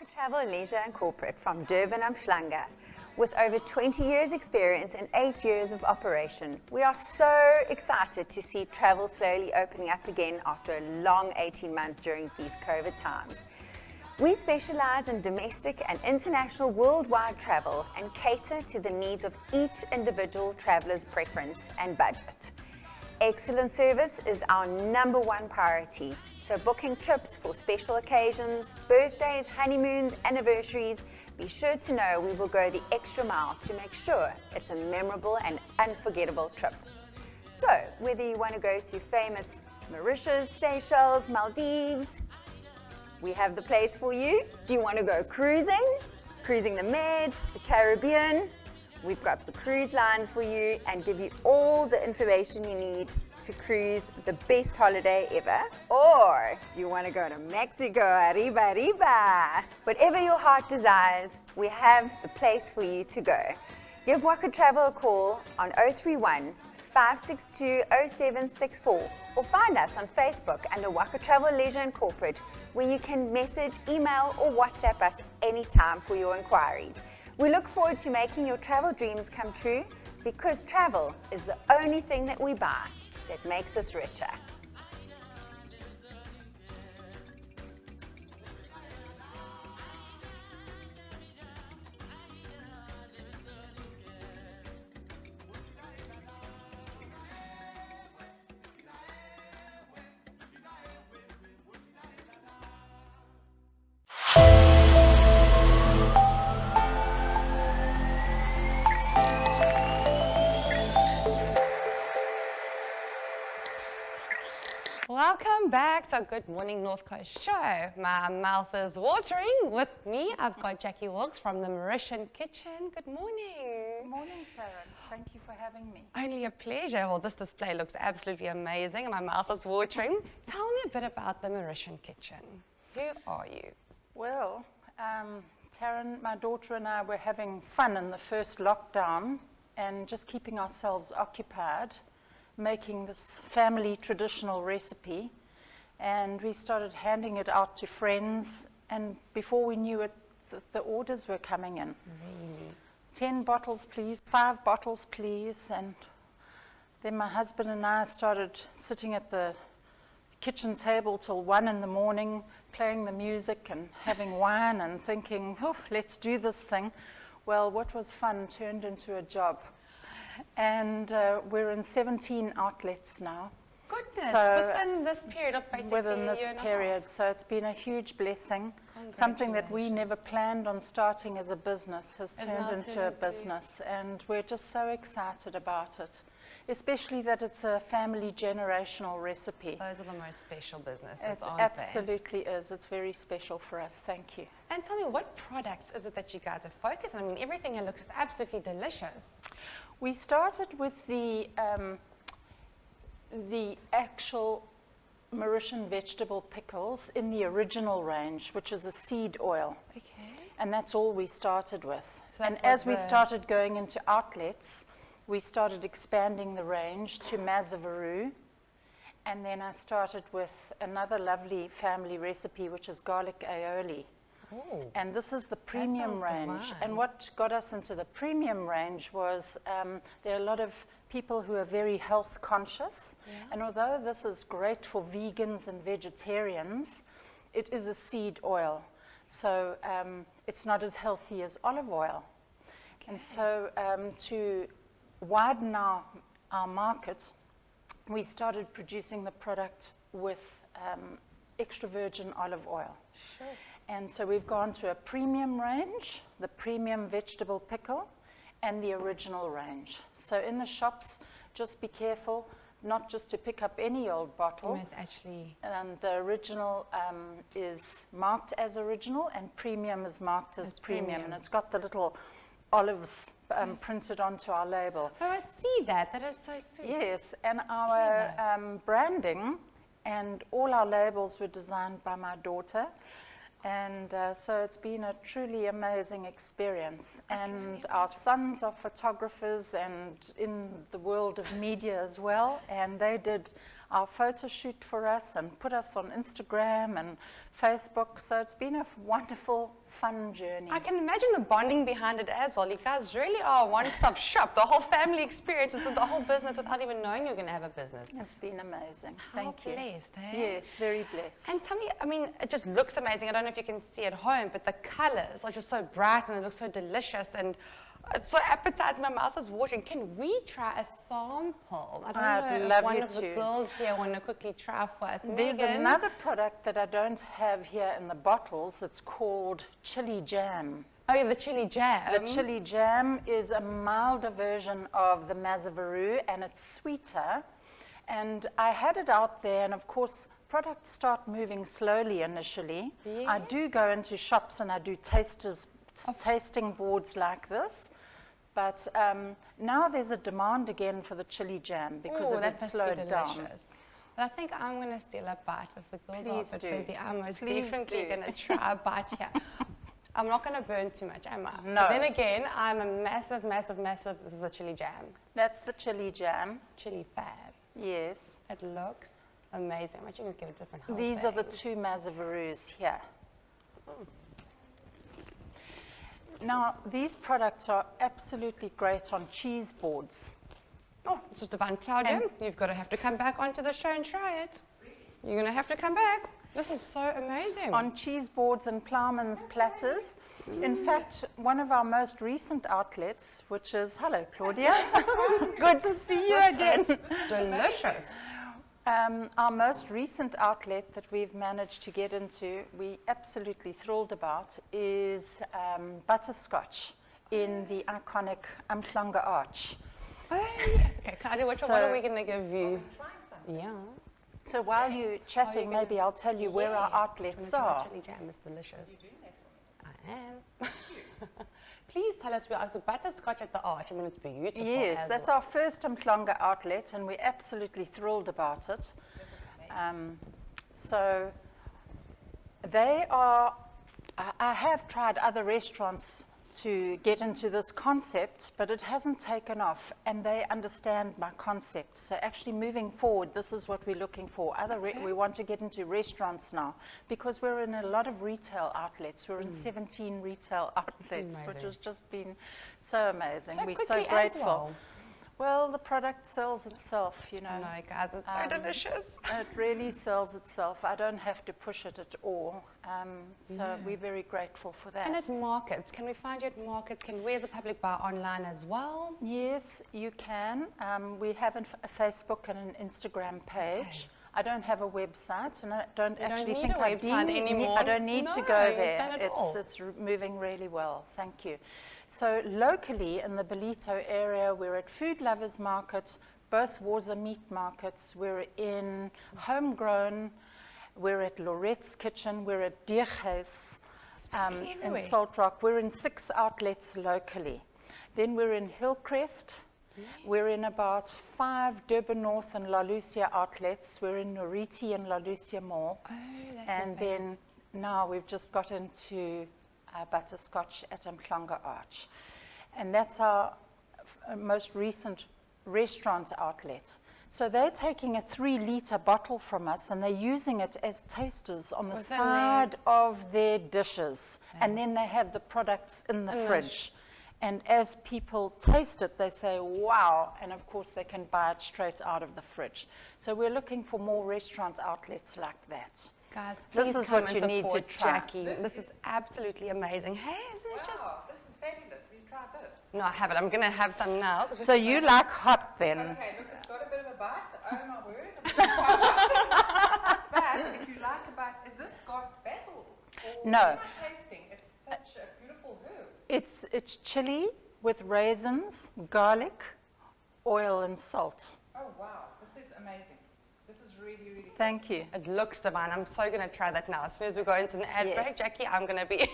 Waka Travel, Leisure and Corporate from Durban, Umhlanga. With over 20 years experience and 8 years of operation, we are so excited to see travel slowly opening up again after a long 18 months during these COVID times. We specialize in domestic and international worldwide travel and cater to the needs of each individual traveler's preference and budget. Excellent service is our #1 priority, so booking trips for special occasions, birthdays, honeymoons, anniversaries, be sure to know we will go the extra mile to make sure it's a memorable and unforgettable trip. So, whether you want to go to famous Mauritius, Seychelles, Maldives, we have the place for you. Do you want to go cruising the Med, the Caribbean? We've got the cruise lines for you and give you all the information you need to cruise the best holiday ever. Or do you want to go to Mexico, arriba? Whatever your heart desires, we have the place for you to go. Give Waka Travel a call on 031 562 0764 or find us on Facebook under Waka Travel Leisure and Corporate, where you can message, email or WhatsApp us anytime for your inquiries. We look forward to making your travel dreams come true, because travel is the only thing that we buy that makes us richer. Welcome back to our Good Morning North Coast show. My mouth is watering. With me, I've got Jacqui Wilkes from the Mauritian kitchen. Good morning. Good morning, Taryn. Thank you for having me. Only a pleasure. Well, this display looks absolutely amazing and my mouth is watering. Tell me a bit about the Mauritian kitchen. Who are you? Well, Taryn, my daughter and I were having fun in the first lockdown and just keeping ourselves occupied, making this family traditional recipe, and we started handing it out to friends, and before we knew it, the orders were coming in. Really? 10 bottles please, 5 bottles please, and then my husband and I started sitting at the kitchen table till 1 in the morning, playing the music and having wine and thinking, oh, let's do this thing. Well, what was fun turned into a job. And we're in 17 outlets now. Goodness, So, within this period of basically within this a year and a period. half. So it's been a huge blessing. Something that we never planned on starting as a business has Has turned now into a turned into- business, and we're just so excited about it. Especially that it's a family generational recipe. Those are the most special businesses, It aren't they? absolutely is. It's very special for us. Thank you. And tell me, what products is it that you guys are focused on? I mean, everything here looks absolutely delicious. We started with the actual Mauritian vegetable pickles in the original range, which is a seed oil. Okay. And that's all we started with. So And that as was we the- started going into outlets, we started expanding the range to Mazavaru. And then I started with another lovely family recipe, which is garlic aioli. Ooh. And this is the premium sounds range. divine. And what got us into the premium range was there are a lot of people who are very health conscious. And although this is great for vegans and vegetarians, it is a seed oil. So it's not as healthy as olive oil. And so to widen our market, we started producing the product with extra virgin olive oil. Sure. And so we've gone to a premium range, the premium vegetable pickle, and the original range. So in the shops, just be careful not just to pick up any old bottle. It's actually... And the original is marked as original, and premium is marked as premium. And it's got the little olives printed onto our label. Oh, I see that. That is so sweet. Yes, and our branding and all our labels were designed by my daughter. And so it's been a truly amazing experience. And our sons are photographers and in the world of media as well. And they did our photo shoot for us and put us on Instagram and Facebook. So it's been a wonderful fun journey. I can imagine the bonding behind it as well. You guys really are a one-stop shop. The whole family experience is the whole business without even knowing you're going to have a business. It's been amazing. How Thank you. blessed, eh? Yes, very blessed. And tell me, I mean, it just looks amazing. I don't know if you can see at home, but the colors are just so bright and it looks so delicious and it's so appetizing. My mouth is watering. Can we try a sample? I don't I'd know love if one you of the to. girls here want to quickly try for us. There's Megan? another product that I don't have here in the bottles. It's called chili jam. Oh yeah, the chili jam. The chili jam is a milder version of the Mazavaru and it's sweeter. And I had it out there and of course products start moving slowly initially. Yeah. I do go into shops and I do tasting boards like this. But now there's a demand again for the chili jam because Ooh, of that it must be slowed down. delicious. But I think I'm going to steal a bite if the girls Please are a bit do. busy. I'm most Please definitely do. going to try a bite here. I'm not going to burn too much, am I? No. But then again, I'm a massive, this is the chili jam. That's the chili jam. Chili fab. Yes. It looks amazing. I'm actually going to give it a different helping. These are the two Mazavarus here. Now, these products are absolutely great on cheese boards. Oh, it's just divine, Claudia. You've got to have to come back onto the show and try it. You're going to have to come back. This is so amazing. On cheese boards and ploughman's platters. In fact, one of our most recent outlets, which is, hello Claudia, good to see you again. Delicious. Our most recent outlet that we've managed to get into, we absolutely thrilled about, is butterscotch in the iconic Ndlondlo arch. Okay, Claudia, what are we going to give you? Yeah. So while you're chatting, maybe I'll tell you where our outlets are. Chili jam is delicious. I am. Please tell us, we are the butterscotch at the arch. I mean, it's beautiful. Yes, that's our first Ndlondlo outlet, and we're absolutely thrilled about it. So they are, I have tried other restaurants to get into this concept, but it hasn't taken off, and they understand my concept. So actually moving forward, this is what we're looking for. We want to get into restaurants now, because we're in a lot of retail outlets. We're in 17 retail outlets, which has just been so amazing. So we're quickly so grateful. as Well, the product sells itself, you know. I know, guys, it's so delicious. It really sells itself. I don't have to push it at all. So we're very grateful for that. And at markets, can we find you at markets? Can we as a public buy online as well? Yes, you can. We have a Facebook and an Instagram page. I don't have a website, and I don't actually think I don't need to go there. It's moving really well. Thank you. So locally in the Ballito area, we're at Food Lovers Market, both Waza meat markets. We're in Homegrown. We're at Lorette's Kitchen. We're at Deon's in Salt Rock. We're in 6 outlets locally. Then we're in Hillcrest. We're in about 5 Durban North and La Lucia outlets. We're in Noriti and La Lucia Mall. And then now we've just got into butterscotch at Ndlondlo Arch. And that's our most recent restaurant outlet. So they're taking a 3-liter bottle from us and they're using it as tasters on the side of their dishes. And then they have the products in the fridge. And as people taste it, they say, wow, and of course they can buy it straight out of the fridge. So we're looking for more restaurant outlets like that. Guys, please this is come what and you need to support try. Jacqui. This is absolutely amazing. Hey, isn't it just... This is fabulous. We've tried this. No, I haven't. I'm going to have some now. So you like hot then? Okay, look, it's got a bit of a bite. Oh my word. But if you like a bite, is this got basil? Or No. What am I tasting? It's such a beautiful herb. It's chili with raisins, garlic, oil and salt. Oh wow, this is amazing. This is really, really good. Thank you. It looks divine. I'm so going to try that now. As soon as we go into an ad break, Jacqui, I'm going to be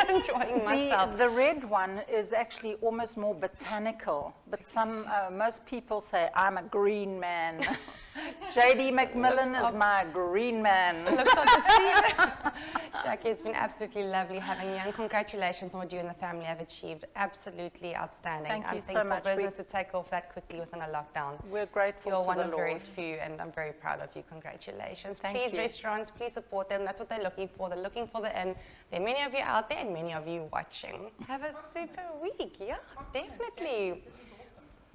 enjoying myself. The red one is actually almost more botanical, but most people say, I'm a green man. J.D. McMillan is my green man. Looks like to see you. Jacqui, it's been absolutely lovely having you, and congratulations on what you and the family have achieved. Absolutely outstanding. Thank you I'm so much. business to take off that quickly within a lockdown. We're grateful You're to one the of Lord. very few, and I'm very proud of proud of you. Congratulations. Thank Please, you. restaurants, please support them. That's what they're looking for. They're looking for the inn. There are many of you out there and many of you watching. Have a super week. Yeah, definitely.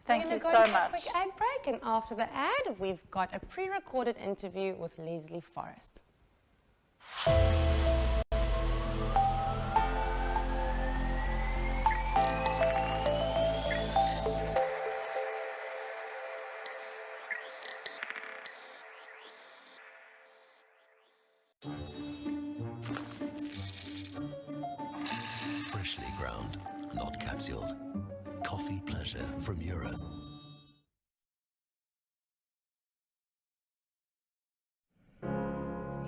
Thank We're you going to so go into a much. quick ad break, and after the ad, we've got a pre-recorded interview with Lesley Forrest. Freshly ground, not capsuled. Coffee pleasure from Europe.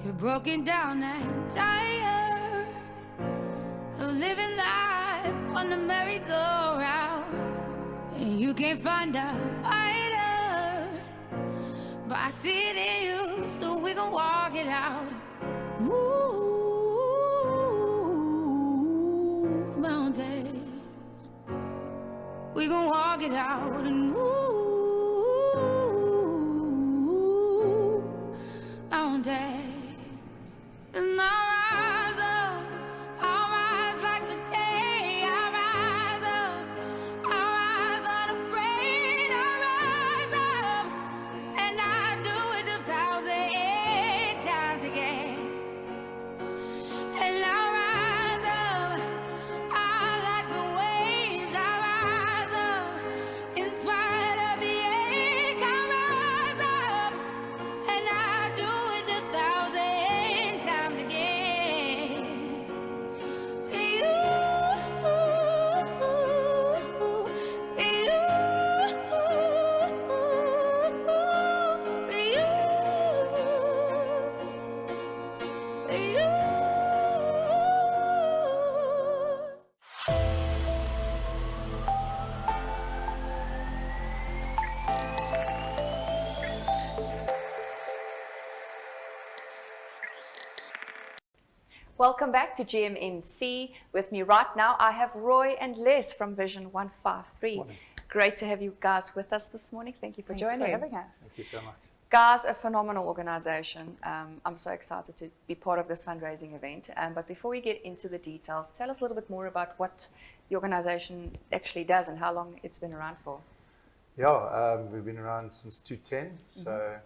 You're broken down and tired of living life on the merry-go-round, and you can't find a fighter, but I see it in you, so we gon' walk it out. Move mountains, we gon' walk it out and move mountains. And I'll rise like the day. I'll rise unafraid. I'll rise up, and I'll do it 1,000 times again. And I'll rise up, I like the waves. I'll rise up, in spite of the ache. I'll rise up, and I'll do it 1,000 times again. Welcome back to GMNC. With me right now, I have Roy and Les from Vision 153. Great to have you guys with us this morning. Thank you for joining. Thank you so much. Guys, a phenomenal organization. I'm so excited to be part of this fundraising event. But before we get into the details, tell us a little bit more about what the organization actually does and how long it's been around for. Yeah, we've been around since 2010. So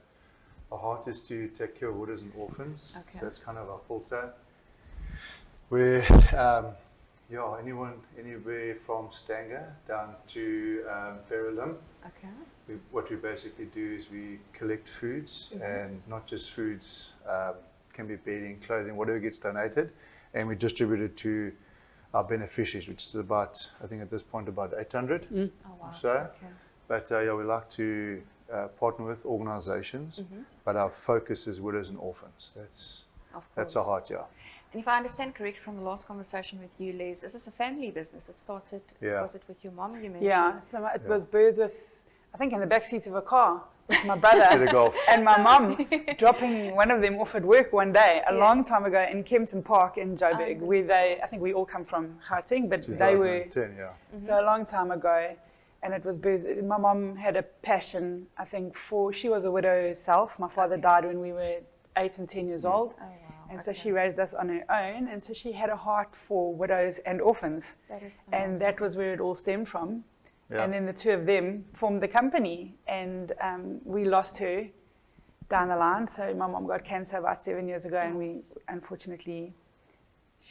our heart is to take care of widows and orphans. Okay. So it's kind of our filter. We're, anywhere from Stanger down to Verulam. Okay. What we basically do is we collect foods, and not just foods, can be bedding, clothing, whatever gets donated, and we distribute it to our beneficiaries, which is about, I think at this point, about 800 Oh, wow. or so. Okay. But we like to partner with organizations, but our focus is widows and orphans. That's our heart, yeah. And if I understand correctly from the last conversation with you, Les, is this a family business? It started, was it with your mom, you mentioned? Yeah, so it was birthed with, I think in the back seat of a car with my brother and my mum, dropping one of them off at work one day, a long time ago in Kempton Park in Joburg, where I think we all come from Gauteng, but they were, so a long time ago. And it was birthed, my mum had a passion, I think, she was a widow herself. My father died when we were 8 and 10 years old. Oh, wow. And so she raised us on her own, and so she had a heart for widows and orphans. That is and that was where it all stemmed from. Yeah. And then the two of them formed the company, and we lost her down the line. So my mom got cancer about 7 years ago, and we, unfortunately,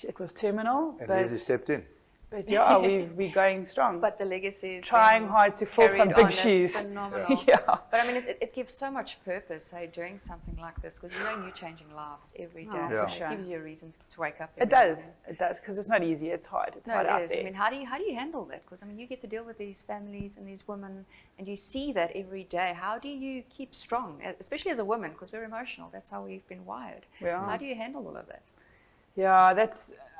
it was terminal. And Lesley stepped in. But yeah, we're going strong. But the legacy is trying hard to fill some big shoes. It's phenomenal. Yeah. But I mean, it gives so much purpose, hey, doing something like this, because you know you're changing lives every day. For So sure. it gives you a reason to wake up. It does, because it's not easy. It's hard. It's No, hard it out is. there. I mean, how do you handle that? Because I mean, you get to deal with these families and these women, and you see that every day. How do you keep strong, especially as a woman? Because we're emotional. That's how we've been wired. Yeah. How do you handle all of that? Yeah,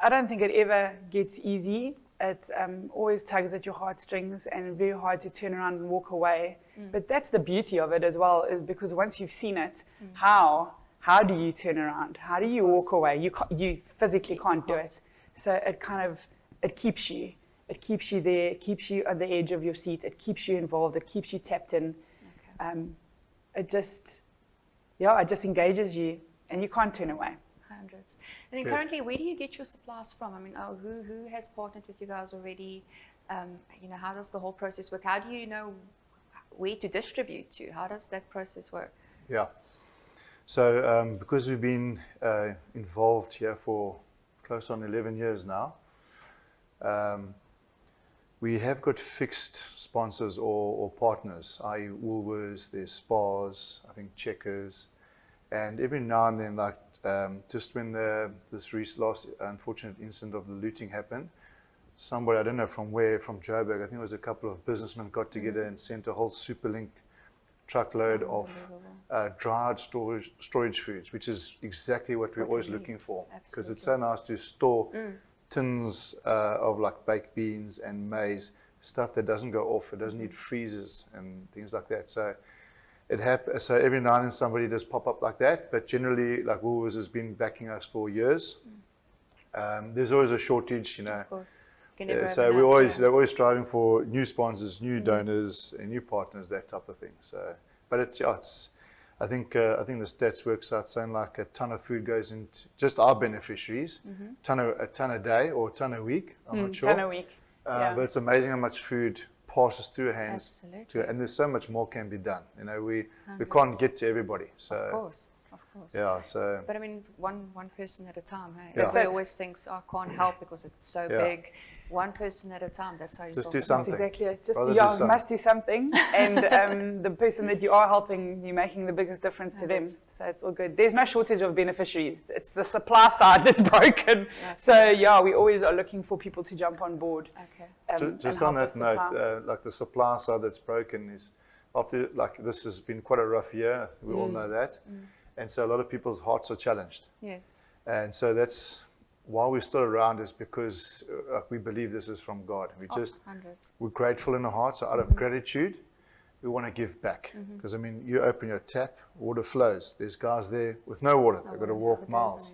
I don't think it ever gets easy. It always tugs at your heartstrings and very hard to turn around and walk away. But that's the beauty of it as well, is because once you've seen it, how do you turn around? How do you walk away? You physically can't do it. So it keeps you. It keeps you there. It keeps you on the edge of your seat. It keeps you involved. It keeps you tapped in. it just engages you and you can't turn away. Hundreds. And then currently, where do you get your supplies from? I mean, who has partnered with you guys already? How does the whole process work? How do you know where to distribute to? How does that process work? Yeah. So because we've been involved here for close on 11 years now, we have got fixed sponsors or partners, i.e. Woolworths, there's Spars, I think Checkers, and every now and then, like just when this last unfortunate incident of the looting happened, somebody, I don't know from where, from Joburg, I think it was a couple of businessmen got together and sent a whole Superlink truckload of dried storage foods, which is exactly what we're always looking for, because it's so nice to store tins of like baked beans and maize, stuff that doesn't go off, it doesn't need freezers and things like that. So so every now and then somebody does pop up like that, but generally like Woolworths has been backing us for years. There's always a shortage, Of course. So they're always striving for new sponsors, new donors, and new partners, that type of thing. So, but I think the stats works out saying like a ton of food goes into just our beneficiaries, a ton a day or a ton a week. I'm not sure. Ton a week. But it's amazing how much food passes through hands, and there's so much more can be done. We can't get to everybody. So of course. Yeah. So. But I mean, one person at a time. Hey? Yeah. Everybody always thinks, I can't help because it's so big. One person at a time. That's how you just solve do it. something. That's exactly it. Just you must do something, and the person that you are helping, you're making the biggest difference to them. So it's all good. There's no shortage of beneficiaries. It's the supply side that's broken. So we always are looking for people to jump on board. Okay. Just on that note, like the supply side that's broken is after this has been quite a rough year. We all know that, and so a lot of people's hearts are challenged. Yes. And so that's why we're still around, is because we believe this is from God. We're grateful in our hearts. So out of gratitude, we want to give back. Because I mean, you open your tap, water flows. There's guys there with no water. They've got to walk miles.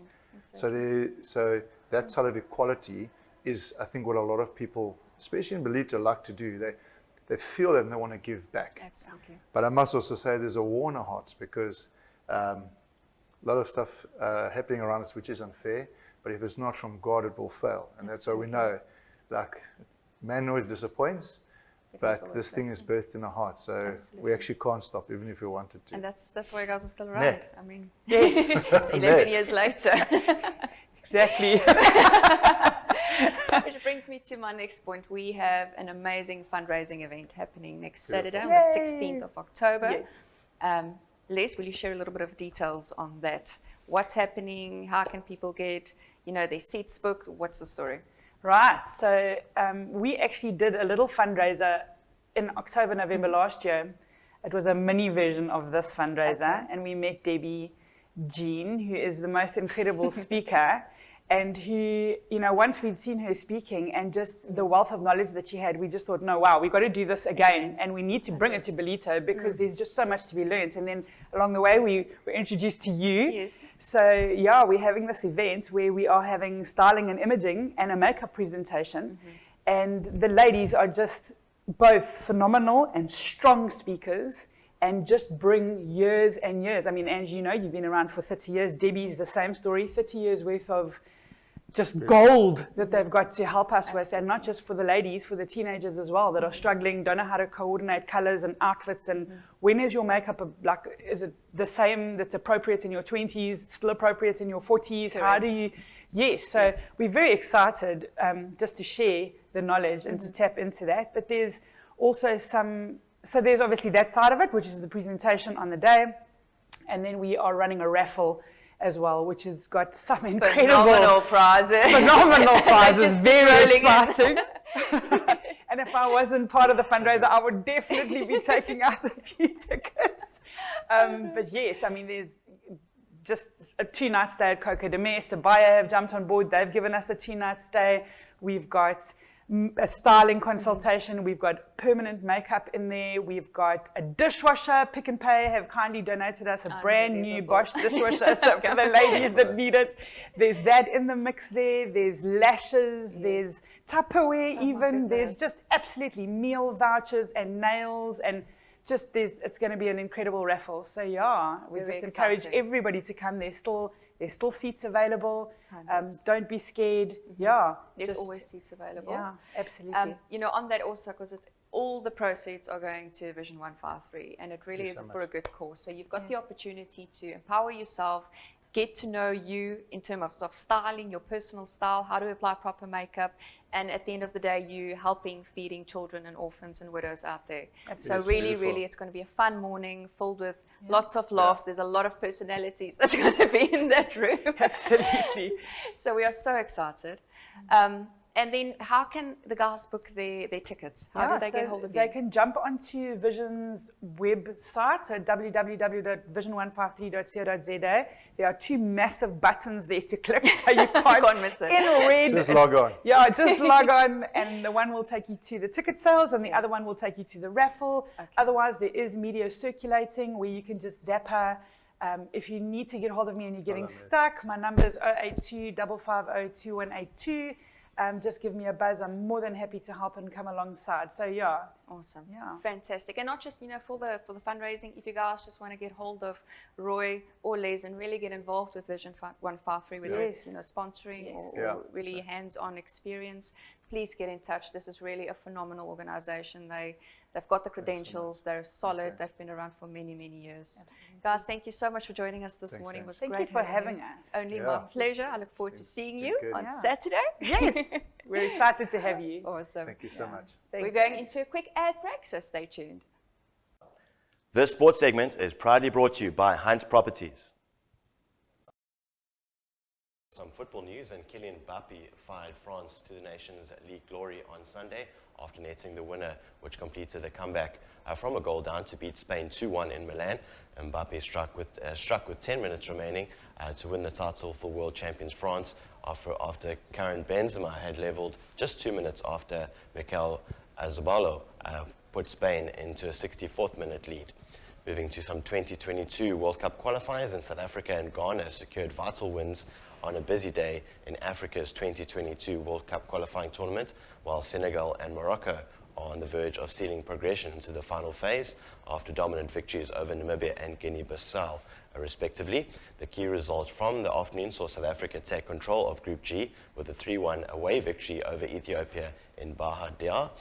Exactly. So that side of equality is, I think, what a lot of people, especially in Ballito, like to do. They feel that and they want to give back. Absolutely. But I must also say there's a war in our hearts, because a lot of stuff happening around us which is unfair. But if it's not from God, it will fail. And that's why we know, like, man always disappoints, but this thing is birthed in our hearts. So we actually can't stop, even if we wanted to. And that's why you guys are still around. Yeah. I mean, yes. 11 years later. Exactly. Which brings me to my next point. We have an amazing fundraising event happening next Saturday, on the 16th of October. Yes. Les, will you share a little bit of details on that? What's happening? How can people get, their seats booked? What's the story? Right. So we actually did a little fundraiser in October, November last year. It was a mini version of this fundraiser, and we met Debbie Jean, who is the most incredible speaker, and who, once we'd seen her speaking and just the wealth of knowledge that she had, we just thought, no, wow, we've got to do this again, and we need to bring it to Ballito, because there's just so much to be learned. And then along the way, we were introduced to you. Yes. So we're having this event where we are having styling and imaging and a makeup presentation, and the ladies are just both phenomenal and strong speakers, and just bring years and years. I mean, Ange, you've been around for 30 years. Debbie's the same story, 30 years worth of just gold that they've got to help us with, and not just for the ladies, for the teenagers as well that are struggling, don't know how to coordinate colors and outfits, and when is your makeup, is it the same that's appropriate in your 20s, still appropriate in your 40s? Correct. How do you, so we're very excited just to share the knowledge and to tap into that, but there's also so there's obviously that side of it, which is the presentation on the day, and then we are running a raffle as well, which has got some incredible phenomenal prizes. Very exciting. And if I wasn't part of the fundraiser, I would definitely be taking out a few tickets. But yes, I mean, there's just a 2-night stay at Coco de Mer. Sabaya have jumped on board. They've given us a 2-night stay. We've got a styling consultation. We've got permanent makeup in there. We've got a dishwasher. Pick and Pay have kindly donated us a brand new Bosch dishwasher for the ladies that need it. There's that in the mix there. There's lashes. There's Tupperware even. There's just absolutely meal vouchers and nails and it's going to be an incredible raffle. So yeah, we Very just encourage exciting. everybody to come. There's still seats available. Don't be scared. Yeah, There's just- always seats available. Yeah, absolutely. You know, on that also, because all the proceeds are going to Vision 153, and it really Thank you is so for a much. good cause. So you've got the Yes. opportunity to empower yourself, get to know you in terms of styling, your personal style, how to apply proper makeup, and at the end of the day, you helping feeding children and orphans and widows out there. Absolutely. So really, Beautiful. really, it's going to be a fun morning filled with lots of laughs. There's a lot of personalities that's going to be in that room. Absolutely. So we are so excited. And then how can the guys book their tickets? How do they get hold of you? They can jump onto Vision's website, so www.vision153.co.za. There are 2 massive buttons there to click, so you can't miss it. In red. Just log on. Yeah, just log on, and the one will take you to the ticket sales, and the other one will take you to the raffle. Otherwise, there is media circulating where you can just zap her. If you need to get hold of me and you're getting stuck, my number is 082 550 2182. Just give me a buzz. I'm more than happy to help and come alongside. So yeah. Awesome. Yeah. Fantastic. And not just, you know, for the fundraising, if you guys just want to get hold of Roy or Les and really get involved with Vision 153, whether it's, you know, sponsoring or really hands-on experience, please get in touch. This is really a phenomenal organization. They've got the credentials, they're solid, they've been around for many, many years. Guys, thank you so much for joining us this morning. It was Thank great you for having us. Only my pleasure. I look forward to seeing you good. on Yeah. Saturday. Yes, we're excited to have you. Awesome. Thank you so much. We're going into a quick ad break, so stay tuned. This sports segment is proudly brought to you by Hunt Properties. Some football news, and Kylian Mbappé fired France to the Nations League glory on Sunday after netting the winner, which completed a comeback from a goal down to beat Spain 2-1 in Milan. Mbappé struck with 10 minutes remaining to win the title for world champions France after Karim Benzema had levelled just 2 minutes after Mikel Oyarzabal put Spain into a 64th minute lead. Moving to some 2022 World Cup qualifiers, in South Africa and Ghana secured vital wins on a busy day in Africa's 2022 World Cup qualifying tournament, while Senegal and Morocco are on the verge of sealing progression into the final phase after dominant victories over Namibia and Guinea-Bissau, respectively. The key results from the afternoon saw South Africa take control of Group G with a 3-1 away victory over Ethiopia in Bahia Dar,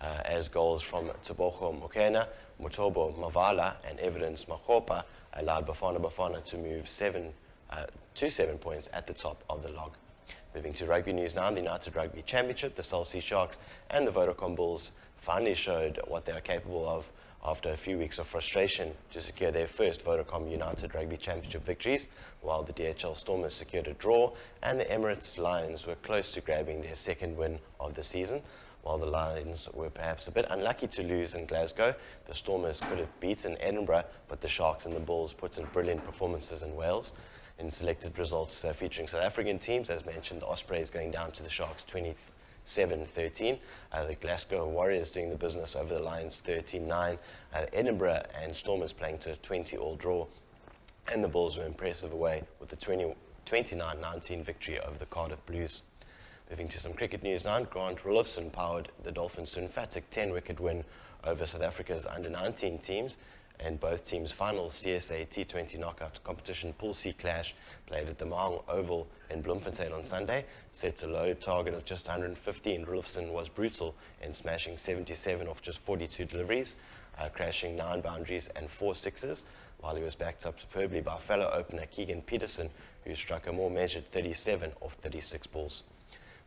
as goals from Tebogo Mokena, Mutobo Mavala and Evidence Makopa allowed Bafana Bafana to move 7 points at the top of the log. Moving to rugby news now, in the United Rugby Championship, the Cell C Sharks and the Vodacom Bulls finally showed what they are capable of after a few weeks of frustration to secure their first Vodacom United Rugby Championship victories, while the DHL Stormers secured a draw and the Emirates Lions were close to grabbing their second win of the season. While the Lions were perhaps a bit unlucky to lose in Glasgow, the Stormers could have beaten Edinburgh, but the Sharks and the Bulls put in brilliant performances in Wales. In selected results featuring South African teams, as mentioned, the Ospreys going down to the Sharks 27-13. The Glasgow Warriors doing the business over the Lions 13-9. Edinburgh and Stormers playing to a 20-all draw. And the Bulls were impressive away with a 29-19 victory over the Cardiff Blues. Moving to some cricket news now, Grant Rulofsson powered the Dolphins to an emphatic 10-wicket win over South Africa's under-19 teams. And both teams' final CSA T20 knockout competition Pool C clash played at the Mahang Oval in Bloemfontein on Sunday. Set a low target of just 115, Rulofsson was brutal in smashing 77 off just 42 deliveries, crashing 9 boundaries and 4 sixes, while he was backed up superbly by fellow opener Keegan Peterson, who struck a more measured 37 off 36 balls.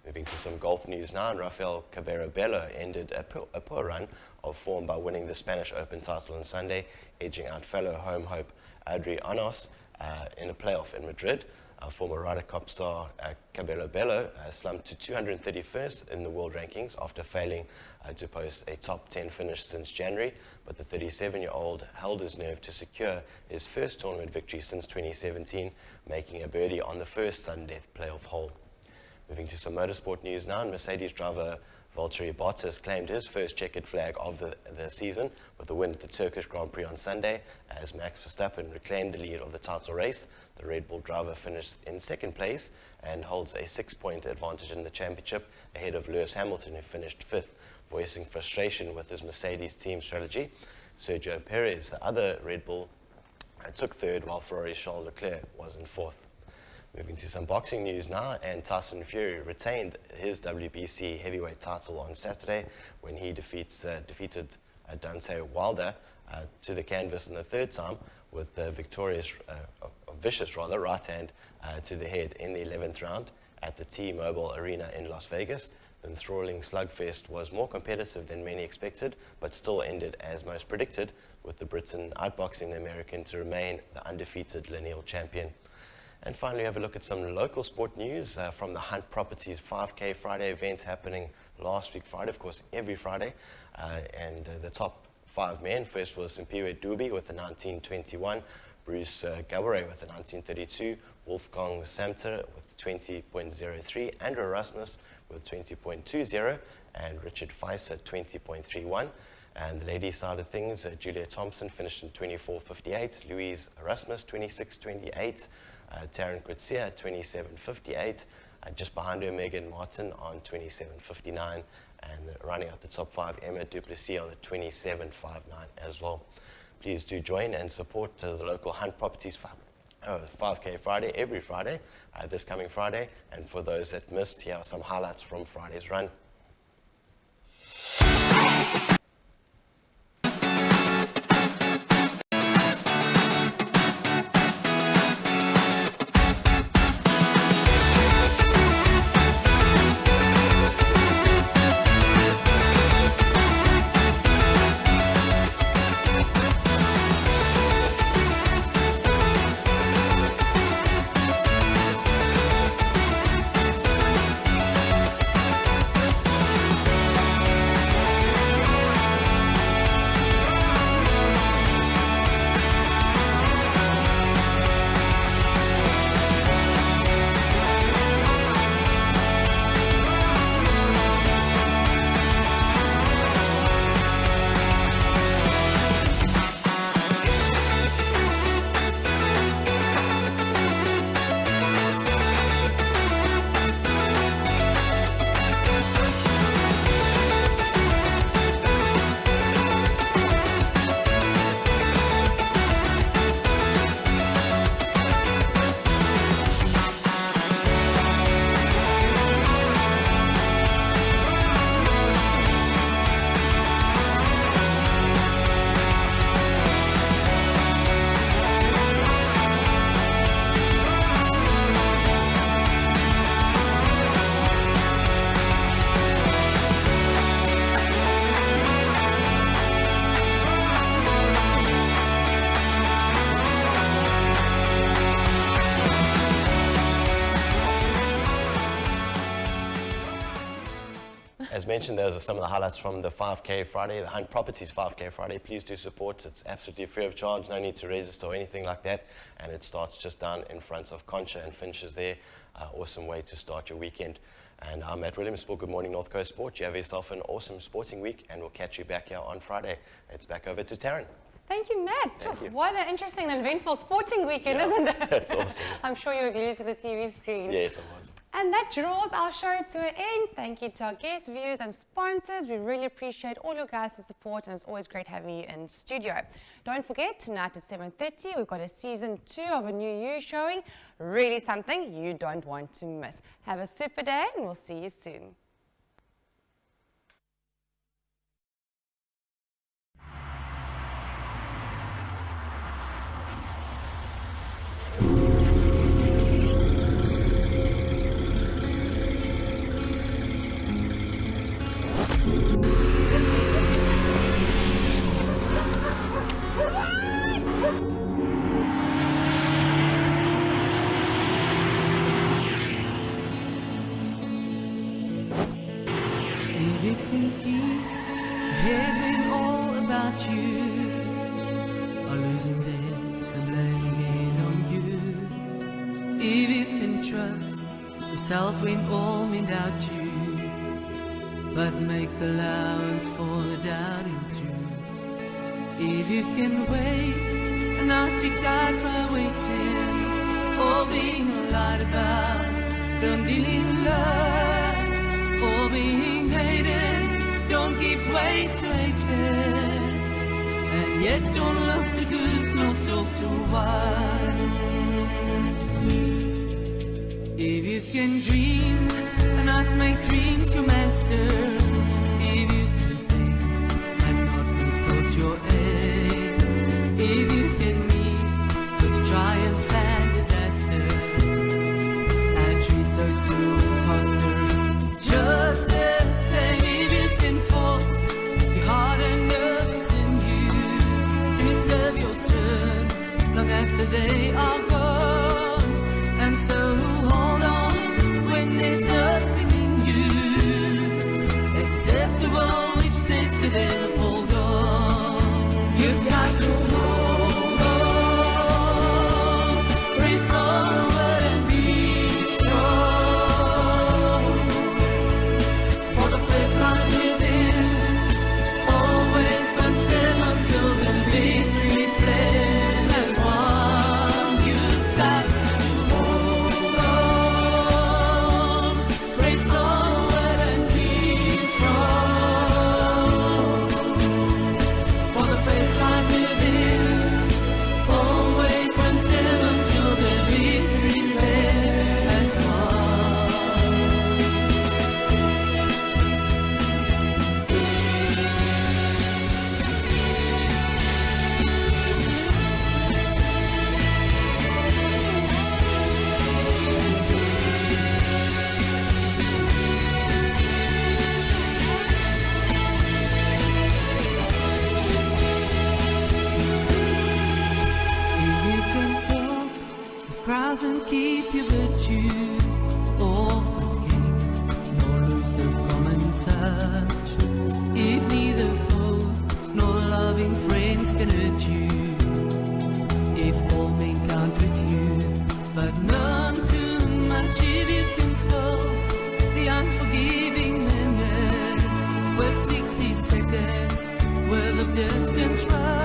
Moving to some golf news now, and Rafael Cabrera Bello ended a poor run of form by winning the Spanish Open title on Sunday, edging out fellow home hope Adri Anos in a playoff in Madrid. Former Ryder Cup star Cabrera Bello slumped to 231st in the world rankings after failing to post a top 10 finish since January, but the 37-year-old held his nerve to secure his first tournament victory since 2017, making a birdie on the first sudden death playoff hole. Moving to some motorsport news now, and Mercedes driver Valtteri Bottas claimed his first checkered flag of the season with a win at the Turkish Grand Prix on Sunday as Max Verstappen reclaimed the lead of the title race. The Red Bull driver finished in second place and holds a 6-point advantage in the championship ahead of Lewis Hamilton, who finished 5th voicing frustration with his Mercedes team strategy. Sergio Perez, the other Red Bull, took third, while Ferrari's Charles Leclerc was in fourth. Moving to some boxing news now, and Tyson Fury retained his WBC heavyweight title on Saturday when he defeated Deontay Wilder to the canvas in the third time with a vicious right hand to the head in the 11th round at the T-Mobile Arena in Las Vegas. The enthralling slugfest was more competitive than many expected, but still ended as most predicted, with the Briton outboxing the American to remain the undefeated lineal champion. And finally, have a look at some local sport news from the Hunt Properties 5K Friday event happening last week Friday, of course, every Friday. The top 5 men, first was Simpiwe Dubi with the 1921, Bruce Gaboret with the 1932, Wolfgang Samter with 20.03, Andrew Erasmus with 20.20, and Richard Feiss at 20.31. And the ladies' side of things, Julia Thompson finished in 24.58, Louise Erasmus 26.28, Taryn Kutsia 27.58, just behind her Megan Martin on 27.59, and running out the top 5, Emma Duplessis on the 27.59 as well. Please do join and support the local Hunt Properties 5K Friday every Friday, this coming Friday. And for those that missed, here are some highlights from Friday's run. As mentioned, those are some of the highlights from the 5K Friday, the Hunt Properties 5K Friday. Please do support. It's absolutely free of charge, no need to register or anything like that. And it starts just down in front of Concha and finishes there. Awesome way to start your weekend. And I'm Matt Williams for Good Morning North Coast Sport. You have yourself an awesome sporting week, and we'll catch you back here on Friday. It's back over to Taryn. Thank you, Matt. Thank you. What an interesting and eventful sporting weekend, isn't it? That's awesome. I'm sure you were glued to the TV screen. Yes, I was. And that draws our show to an end. Thank you to our guests, viewers, and sponsors. We really appreciate all your guys' support, and it's always great having you in studio. Don't forget, tonight at 7:30, we've got a season 2 of A New You showing. Really something you don't want to miss. Have a super day, and we'll see you soon. Yourself when all men doubt you, but make allowance for the doubting too. If you can wait and not be guided by waiting or being lied about, don't deal in love or being hated don't give way to hatred, and yet don't look too good, nor talk too wise. If you can dream and not make dreams your master, if you can think and not make thoughts your aim, if you can meet with triumph and disaster, and treat those two imposters just the same, if you can force your heart and nerves in you to serve your turn long after they are gone, and so hold on when there's nothing in you acceptable, which says to them, hold on. You've got to hold on, raise onward and be strong, for the faith light within always burns them until the victory flame has won. You've got to hold on, raise onward and be strong, for the faith light within always burns them until the victory flame has won. If you can talk with crowds and keep your virtue, or with kings, nor lose the common touch. If neither foe nor loving friends can hurt you, if all men count with you, but none too much, if you can fold the unforgiving minute with 60 seconds worth of distance right.